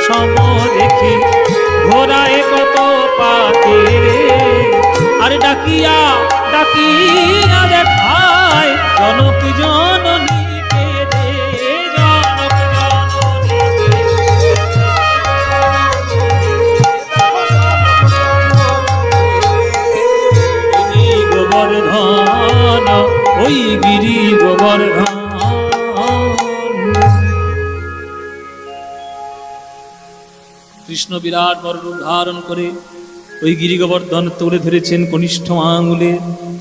সম দেখে ঘোড়ায় কত পাতে, আর ডাকিয়া ডাকিয়া দেখায় জনক জননীকে রে, জনক জননীকে গিরি গোবর্ধন, ওই গিরি গোবর্ধন। কৃষ্ণ বিরাট বড় রূপ ধারণ করে ওই গিরি গোবর্ধন তুলে ধরেছেন কনিষ্ঠ আঙুলে।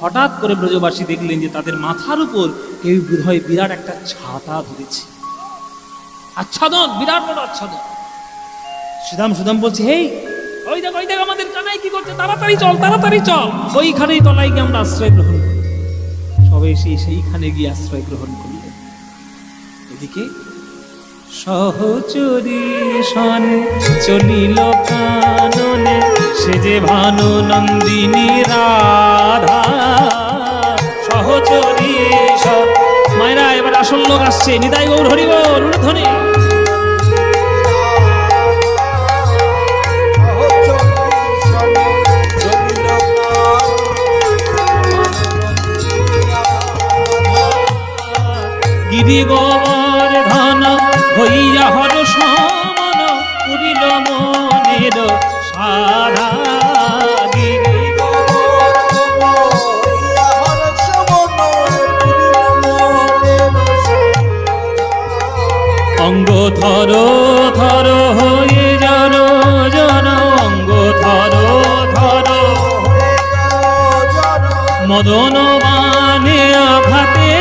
হঠাৎ করে ব্রজবাসী দেখলেন যে তাদের মাথার উপর কেউ বোধহয় বিরাট একটা ছাতা ধরেছে, আচ্ছাদন, বিরাট বড় আচ্ছাদন। সুদাম বলছে, হেই ওই দেখ আমাদের কানাই কি করছে, তাড়াতাড়ি চল তাড়াতাড়ি চল, ওইখানেই তলায় গিয়ে আমরা আশ্রয় গ্রহণ করি। সবাই সেইখানে গিয়ে আশ্রয় গ্রহণ করলেন। এদিকে সহচরী সনে চলিল কাননে, সে যে ভানু নন্দিনী রাধা। সহচরী সন, মায়েরা এবার আসল লোক আসছে, নিতাই গৌর হরি বল ধ্বনি। গিরি গোবর্ধন হইয়া হর সমন পুরিল মনের সারা, গিরি গোবর্ধন হইয়া হর সমন পুরিল মনের সারা। অঙ্গ থর থর হয়ে জন জন, অঙ্গ থর থর মদন বানে আঘাতে,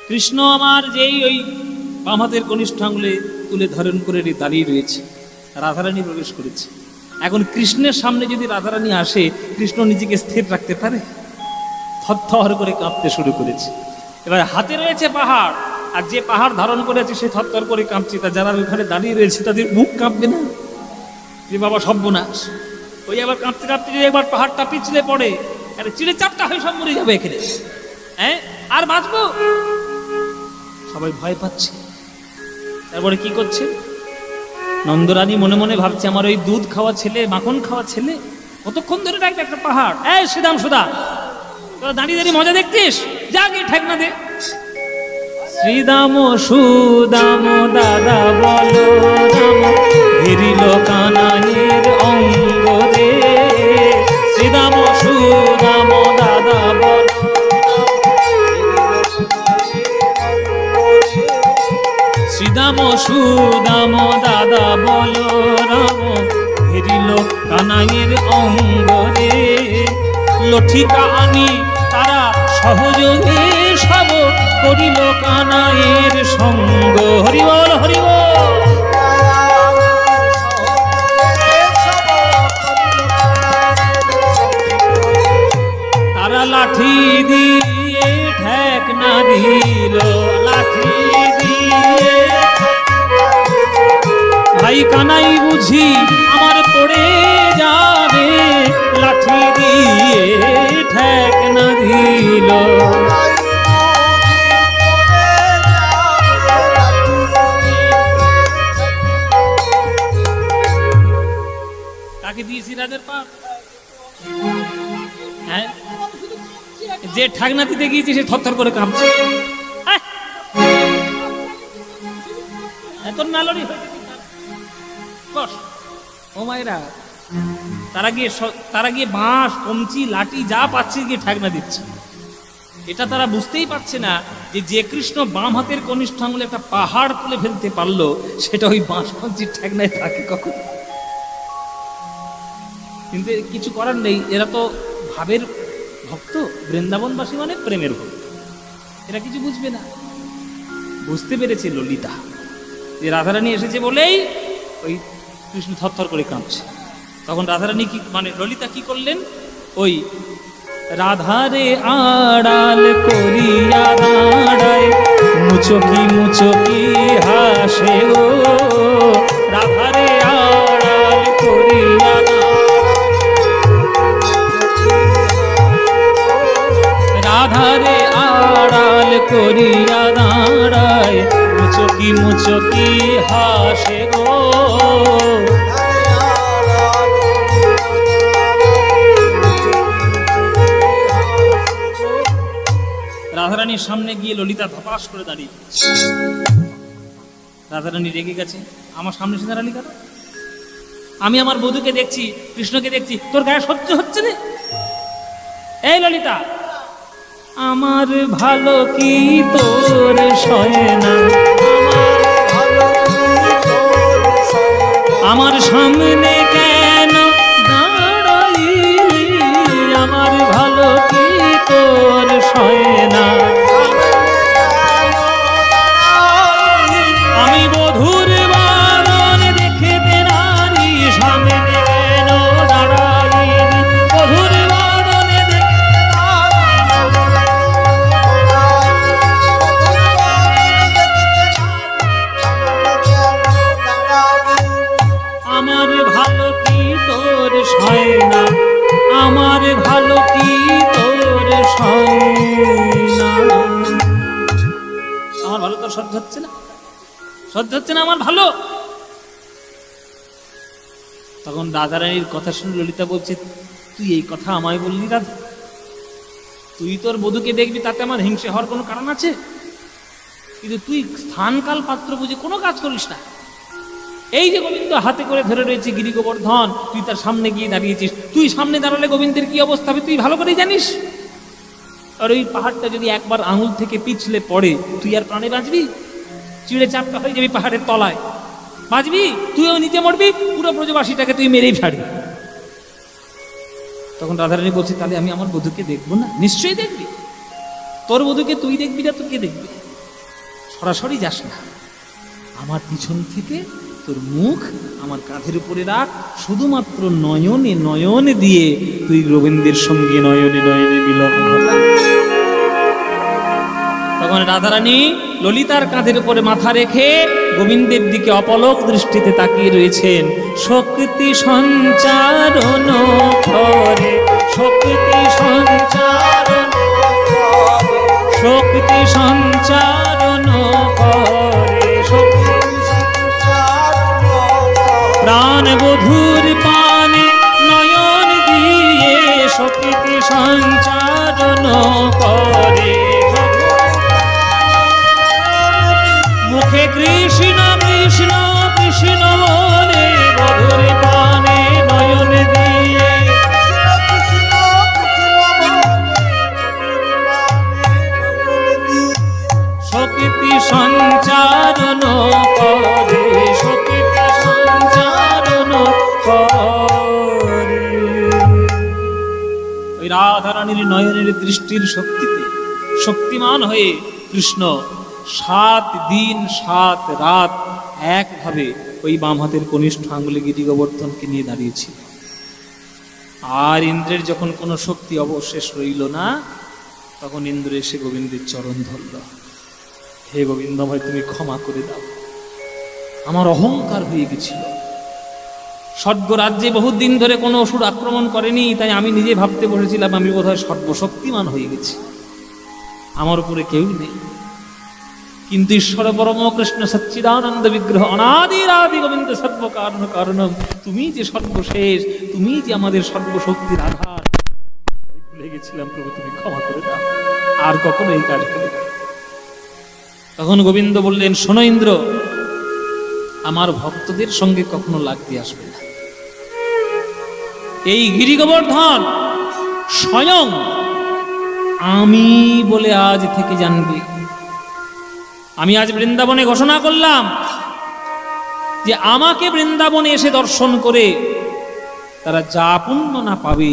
কৃষ্ণ আমার যেই ওই বাম হাতের কনিষ্ঠ আঙুলে তুলে ধারণ করে দাঁড়িয়ে রয়েছে। রাধারানী প্রবেশ করেছে। এখন কৃষ্ণের সামনে যদি রাধারানী আসে, কৃষ্ণ নিজেকে স্থির রাখতে পারে? থরথর করে কাঁপতে শুরু করেছে। এবার হাতে রয়েছে পাহাড়, আর যে পাহাড় ধারণ করেছে সে থরথর করে কাঁপছে। তা যারা ওখানে দাঁড়িয়ে রয়েছে তাদের মুখ কাঁপবে না যে বাবা সর্বনাশ? ওই আবার কাঁপতে কাঁপতে যদি একবার পাহাড়টা পিছলে পড়ে, আরে চিড়ে চাপটা হয়ে সব মরে যাবে এখানে, হ্যাঁ আর বাঁচবো? সবাই ভয় পাচ্ছে। তারপরে কি করছে? নন্দরানী মনে মনে ভাবছে, আমার ওই দুধ খাওয়া ছেলে, মাখন খাওয়া ছেলে কতক্ষণ ধরে ডাকবে একটা পাহাড়, এই শ্রীদাম সুদা, তোরা দাঁড়িয়ে দাঁড়িয়ে মজা দেখতিস, যা গিয়ে ঠেকনা দে। শ্রীদাম সুদাম দাদা বলো রাম, ঘিরিল কানাইয়ের অঙ্গ রে। শ্রীদাম সুদাম দাদা বলো, শ্রীদাম সুদাম দাদা বলো রাম, ঘিরিল কানাইয়ের অঙ্গ রে। লঠিকা আনি তারা সহযোগে সব, করিল কানাইয়ের সঙ্গ। হরিবল হরিবল। তারা লাঠি দিয়ে ঠেক না দিল, লাঠি দিয়ে। ভাই কানাই বুঝি আমার পড়ে যাবে, লাঠি দিয়ে ঠেক না দিল। কাকে দিয়েছি রাজের পাপ? হ্যাঁ, যে ঠাকনা দিতে গিয়েছি সে থরথর করে কাঁপছে। এত নালরি বস ও মায়েরা, তারা গিয়ে বাঁশ কমচি লাঠি যা পাচ্ছে গিয়ে ঠাকনা দিচ্ছে। এটা তারা বুঝতেই পারছে না যে যে কৃষ্ণ বাম হাতের কনিষ্ঠ আঙুলে একটা পাহাড় তুলে ফেলতে পারলো, সেটা ওই বাঁশ কমচির ঠাকনায় থাকে কখন? কিন্তু কিছু করার নেই, এরা তো ভাবের ভক্ত, বৃন্দাবনবাসী মানে প্রেমের ভক্ত, এরা কিছু বুঝবে না। বুঝতে পেরেছে ললিতা যে রাধারানী এসেছে বলেই ওই কৃষ্ণ থরথর করে কাঁপছে। তখন রাধারানী কি মানে ললিতা কি করলেন? ওই রাধারে আড়াল করিয়া দাঁড়ায়, মুচকি মুচকি হাসে ও। রাধারে আড়াল করিয়া রাধারে আড়াল করিয়া দাঁড়ায়, মুচকি মুচকি হাসে গো। রাধারানীর সামনে গিয়ে ললিতা ধপাস করে দাঁড়িয়ে। রাধারানী রেগে গেছে, আমার সামনে এসে দাঁড়ালি কেন? আমি আমার বধূকে দেখছি, কৃষ্ণকে দেখছি, তোর গায়ে সহ্য হচ্ছে না? এই ললিতা, আমার ভালো কি তোর সয় না? আমার সামনে কেন দাঁড়াইলি? আমার ভালো কি তোর সয় না? আমি বধূর বাদন দেখে নারী, সামনে কেন দাঁড়াইলি? বধূর বাদনে আমার ভালো কি তোর সয় না? আমার ভালো কি তোর সয় না? আমার ভালো তোর সহ্য হচ্ছে না? সহ্য হচ্ছে না আমার ভালো? তখন রাধারানীর কথা শুনে ললিতা বলছে, তুই এই কথা আমায় বললি রাধা? তুই তোর বধূকে দেখবি, তাতে আমার হিংসে হওয়ার কোনো কারণ আছে? কিন্তু তুই স্থানকাল পাত্র বুঝে কোনো কাজ করিস না। এই যে গোবিন্দ হাতে করে ধরে রয়েছে গিরি গোবর্ধন, তুই তার সামনে গিয়ে দাঁড়িয়েছিস। তুই সামনে দাঁড়ালে গোবিন্দের কি অবস্থা হবে তুই ভালো করেই জানিস। আর ওই পাহাড়টা যদি একবার আঙুল থেকে পিছলে পড়ে, তুই আর প্রাণে বাঁচবি? চিড়ে চাপটা হয়ে যাবি পাহাড়ের তলায়, বাঁচবি? তুইও নিচে মরবি, পুরো ব্রজবাসীটাকে তুই মেরেই ছাড়বি। তখন রাধারানী বলছে, তাহলে আমি আমার বধূকে দেখবো না? নিশ্চয়ই দেখবি। তোর বধূকে তুই দেখবি না তো কে দেখবি? সরাসরি যাস না, আমার পিছন থেকে তোর মুখ আমার কাঁধের উপরে রাখ, শুধুমাত্র নয়নে নয়নে দিয়ে তুই গোবিন্দের সঙ্গে নয়নে নয়নে মিলন ঘটা। তখন রাধারানী ললিতার কাঁধের উপরে মাথা রেখে গোবিন্দের দিকে অপলক দৃষ্টিতে তাকিয়ে রয়েছেন। শক্তি সঞ্চারণ করে, শক্তি সঞ্চারণ, শক্তি সঞ্চারণ করে, প্রাণ বধুর পানে নয়ন দিয়ে শক্তি সঞ্চারণ করে, মুখে কৃষ্ণ কৃষ্ণ কৃষ্ণ বলে বধুর পানে নয়ন দিয়ে শক্তি সঞ্চারণ করে, শক্তি সঞ্চারণ করে। ওই রাধারানীর নয়নের দৃষ্টির শক্তিতে শক্তিমান হয়ে কৃষ্ণ 7 দিন 7 রাত একভাবে ওই বাম হাতের কনিষ্ঠ আঙ্গুলে গিরি গোবর্ধনকে নিয়ে দাঁড়িয়েছিল। আর ইন্দ্রের যখন কোনো শক্তি অবশেষ রইল না, তখন ইন্দ্র এসে গোবিন্দের চরণ ধরল। হে গোবিন্দ, আমায় তুমি ক্ষমা করে দাও, আমার অহংকার হয়ে গেছিল। স্বর্গ রাজ্যে বহুত দিন ধরে কোনো অসুর আক্রমণ করেনি, তাই আমি নিজে ভাবতে বসেছিলাম আমি বোধহয় সর্বশক্তিমান হয়ে গেছি, আমার উপরে কেউ নেই। কিন্তু ঈশ্বর পরম কৃষ্ণ সচ্চিদানন্দ বিগ্রহ অনাদির আদি গোবিন্দ সর্বকারণ কারণম, তুমি যে সর্বশেষ, তুমি যে আমাদের সর্বশক্তির আধার, ভুলে গেছিলাম প্রভু, তুমি ক্ষমা করে দাও, আর কখনো এই কাজ করবে না। তখন গোবিন্দ বললেন, শোনো ইন্দ্র, আমার ভক্তদের সঙ্গে কখনো লাগতে আসবে না। এই গিরি গোবর্ধন স্বয়ং আমি বলে আজ থেকে জানবে। আমি আজ বৃন্দাবনে ঘোষণা করলাম যে আমাকে বৃন্দাবনে এসে দর্শন করে তারা যা পুণ্য না পাবে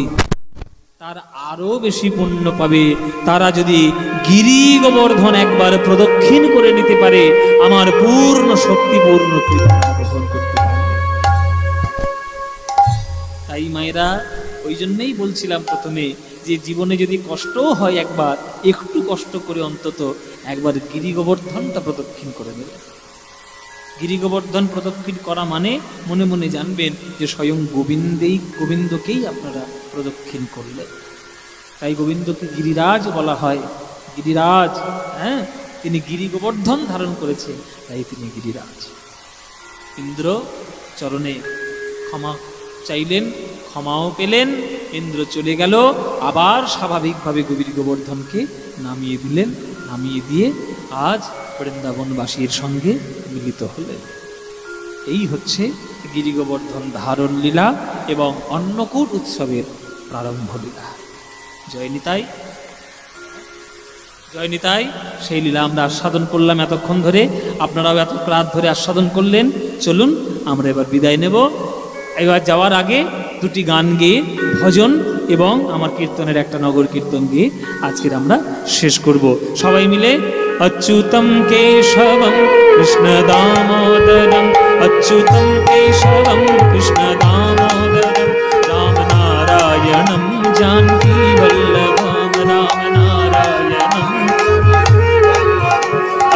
তার আরো বেশি পুণ্য পাবে, তারা যদি গিরি গোবর্ধন একবার প্রদক্ষিণ করে নিতে পারে, আমার পূর্ণ শক্তি পূর্ণ কৃপা গ্রহণ করতে পারে। তাই মায়েরা, ওই জন্যই বলছিলাম প্রথমে যে জীবনে যদি কষ্টও হয় একবার, একটু কষ্ট করে অন্তত একবার গিরি গোবর্ধনটা প্রদক্ষিণ করে দেবে। গিরি গোবর্ধন প্রদক্ষিণ করা মানে মনে মনে জানবেন যে স্বয়ং গোবিন্দকেই আপনারা প্রদক্ষিণ করলেন। তাই গোবিন্দকে গিরিরাজ বলা হয়। গিরিরাজ, হ্যাঁ, তিনি গিরি গোবর্ধন ধারণ করেছেন, তাই তিনি গিরিরাজ। ইন্দ্র চরণে ক্ষমা চাইলেন, ক্ষমাও পেলেন। ইন্দ্র চলে গেল, আবার স্বাভাবিকভাবে গিরি গোবর্ধনকে নামিয়ে দিলেন। নামিয়ে দিয়ে আজ বৃন্দাবনবাসীর সঙ্গে মিলিত হলেন। এই হচ্ছে গিরি গোবর্ধন ধারণ লীলা এবং অন্নকূট উৎসবের প্রারম্ভ লীলা। জয় নিতাই, জয় নিতাই। সেই লীলা আমরা আস্বাদন করলাম এতক্ষণ ধরে, আপনারাও এত রাত ধরে আস্বাদন করলেন। চলুন আমরা এবার বিদায় নেব। এবার যাওয়ার আগে দুটি গান গেয়ে, ভজন এবং আমার কীর্তনের একটা নগর কীর্তন গেয়ে আজকের আমরা শেষ করব সবাই মিলে। अच्युतं केशवं कृष्णदामोदरं, अच्युतं केशवं कृष्णदामोदरं, रामनारायणं जानकीवल्लभं, रामनारायणं।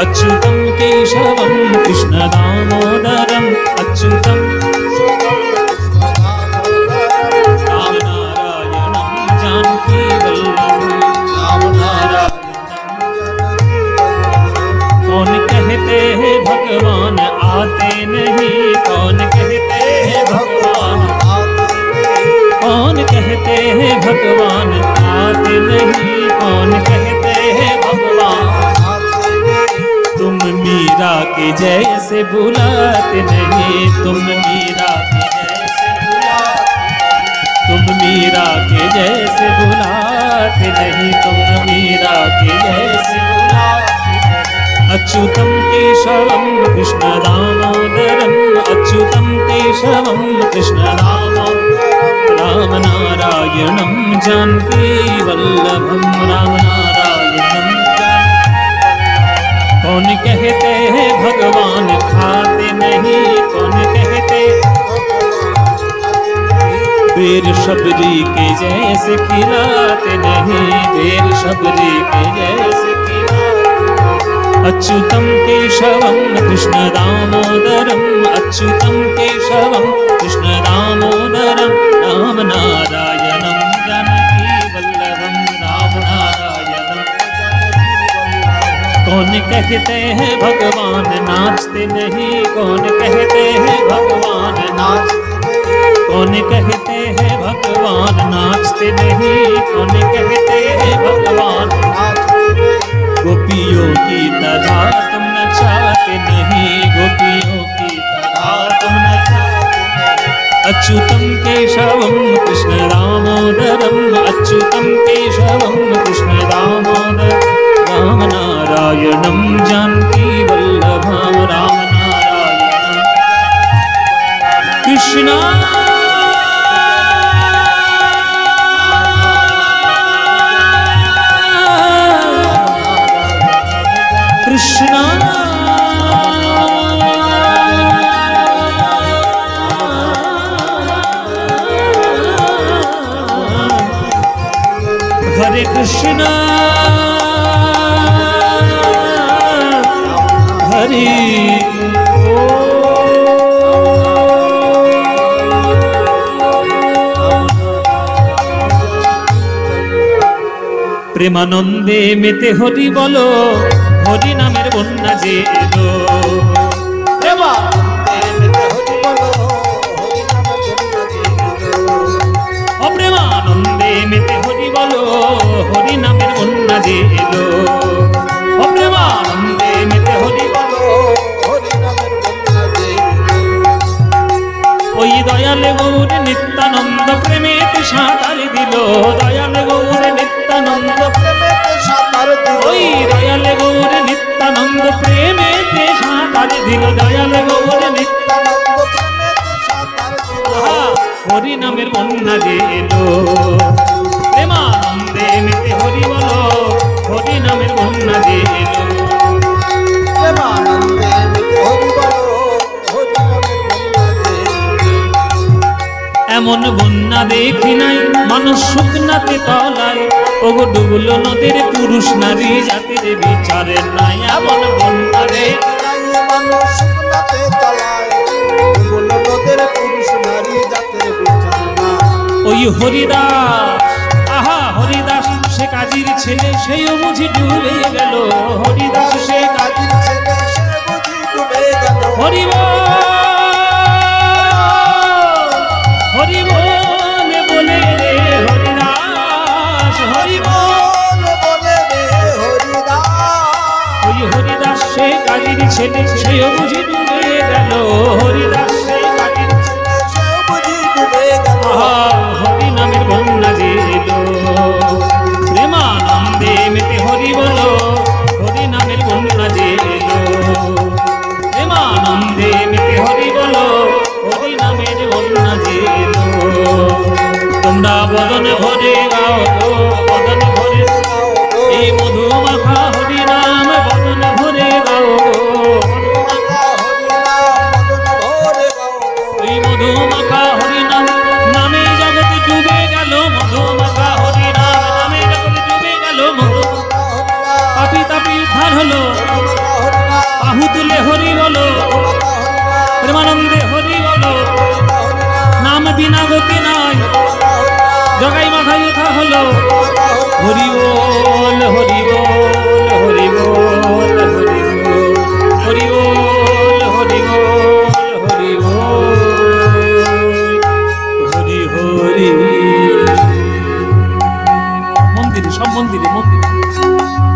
अच्युतं केशवं कृष्णदामोदरं, अच्युतं रामनारायणं जानकीवल्लभं, रामनारायणं। कौन कहते हैं भगवान आते नहीं, कौन कहते हैं भगवान आते नहीं, कौन कहते हैं भगवान आते नहीं, कौन कहते हैं भगवान आते नहीं। तुम मीरा के जैसे बुलाते नहीं, तुम मीरा के जैसे बुलाते, तुम मीरा के जैसे बुलाते नहीं, तुम मीरा के जैसे बुलाते। अच्युतं केशवं कृष्णदामोदरं, अच्युतं केशवं कृष्णदामोदरं, रामनारायणं जानकीवल्लभं, रामनारायणं। कौन कहते हैं भगवान खाते नहीं, कौन कहते बेर शबरी के जैसे खिलाते नहीं, बेर शबरी के जैसे खिलाते। अच्युतम केशवम कृष्ण दामोदरम, अच्युतम केशवम कृष्ण दामोदरम, राम नारायणम जानकी वल्लभम, राम नारायणम। कौन कहते हैं भगवान नाचते नहीं, कौन कहते हैं भगवान नाचते, कौन कहते हैं भगवान नाचते नहीं, कौन कहते हैं भगवान नाचते नहीं। गोपियों की तरह तुम नचाते नहीं, गोपियों की तरह तुम नचाते नहीं। अच्युतम केशवम कृष्ण दामोदरम, अच्युतम केशवम कृष्ण दामोदरम, राम नारायणम जानकी वल्लभम, राम नारायणम कृष्ण कृष्ण हरे कृष्ण हरि প্রেমানন্দে মেতে হরি বলো, হরি নামের বন্যা যে এলো। প্রেমানন্দে মেতে হরি বলো, হরি নামের বন্যা যে এলো। প্রেমানন্দে মেতে হরি বলো, হরি নামের বন্যা যে এলো। ওই দয়াল গৌর নিত্যানন্দ প্রেমেতে সাঁতার দিল, দয়াল গৌর নিত্যানন্দ প্রেমেতে সাঁতার দিল, ওই দয়াল গৌর নিত্যানন্দ প্রেমেতে সাঁতার দিল, দয়াল গৌর নিত্যানন্দ প্রেমেতে সাঁতার দিল। হরি নামের বন্যা যে এলো, প্রেমানন্দে মেতে হরি বলো, হরি নামের বন্যা যে এলো। প্রেমানন্দে মেতে হরি বলো, হরি নামের বন্যা যে এলো। এমন বন্যা দেখি নাই মানুষ শুকনাতে তলায়, ওগো ডুবলো নদীর পুরুষ নারী জাতির বিচারের নাই। এমন বন্যা দেখি নাই মানুষ শুকনাতে তলায়, ডুবলো নদীর পুরুষ নারী জাতির বিচার নাই। ওই হরিদাস, আহা হরিদাস সে কাজীর ছেলে, সেও বুঝি ডুবে গেল। হরিদাস সে কাজীর ছেলে, সে বুঝি ডুবে গেল। হরি হরি বলে বলে রে হরিদাস, হরি বলে রে হরিদাস। ওই হরিদাস সে কাজীর ছেলে, সেও বুঝি ডুবে গেল। হরিদাস সে কাজীর ছেলে, সেও বুঝি ডুবে গেল। হরি নামের বন্যা যে এলো, প্রেমানন্দে মেতে হরি বলো, হরি নামের বন্যা যে এলো। প্রেমানন্দে মেতে হরি বলো, হরি নামের বন্যা যে এলো। তোমরা বদন ভরে গাও গো, বদন ভরে গাও গো, এই মধু মাখা হরি নাম বদন ভরে গাও গো। এই মধু মাখা হরি নাম নামে জগৎ ডুবে গেল, মধু মাখা হরি নাম নামে জগৎ ডুবে গেল। মধু পাপি তাপি উদ্ধার হলো, বাহু তুলে হরি বলো, প্রেমানন্দে হরি বলো। নাম বিনা গতি নাই, জগাই মাথায় উঠা হলো। হরি বল হরি বল হরি বল হরি বল, হরি বল হরি বল হরি বল, হরি হরি। মন্দিরে, সব মন্দিরে মন্দিরে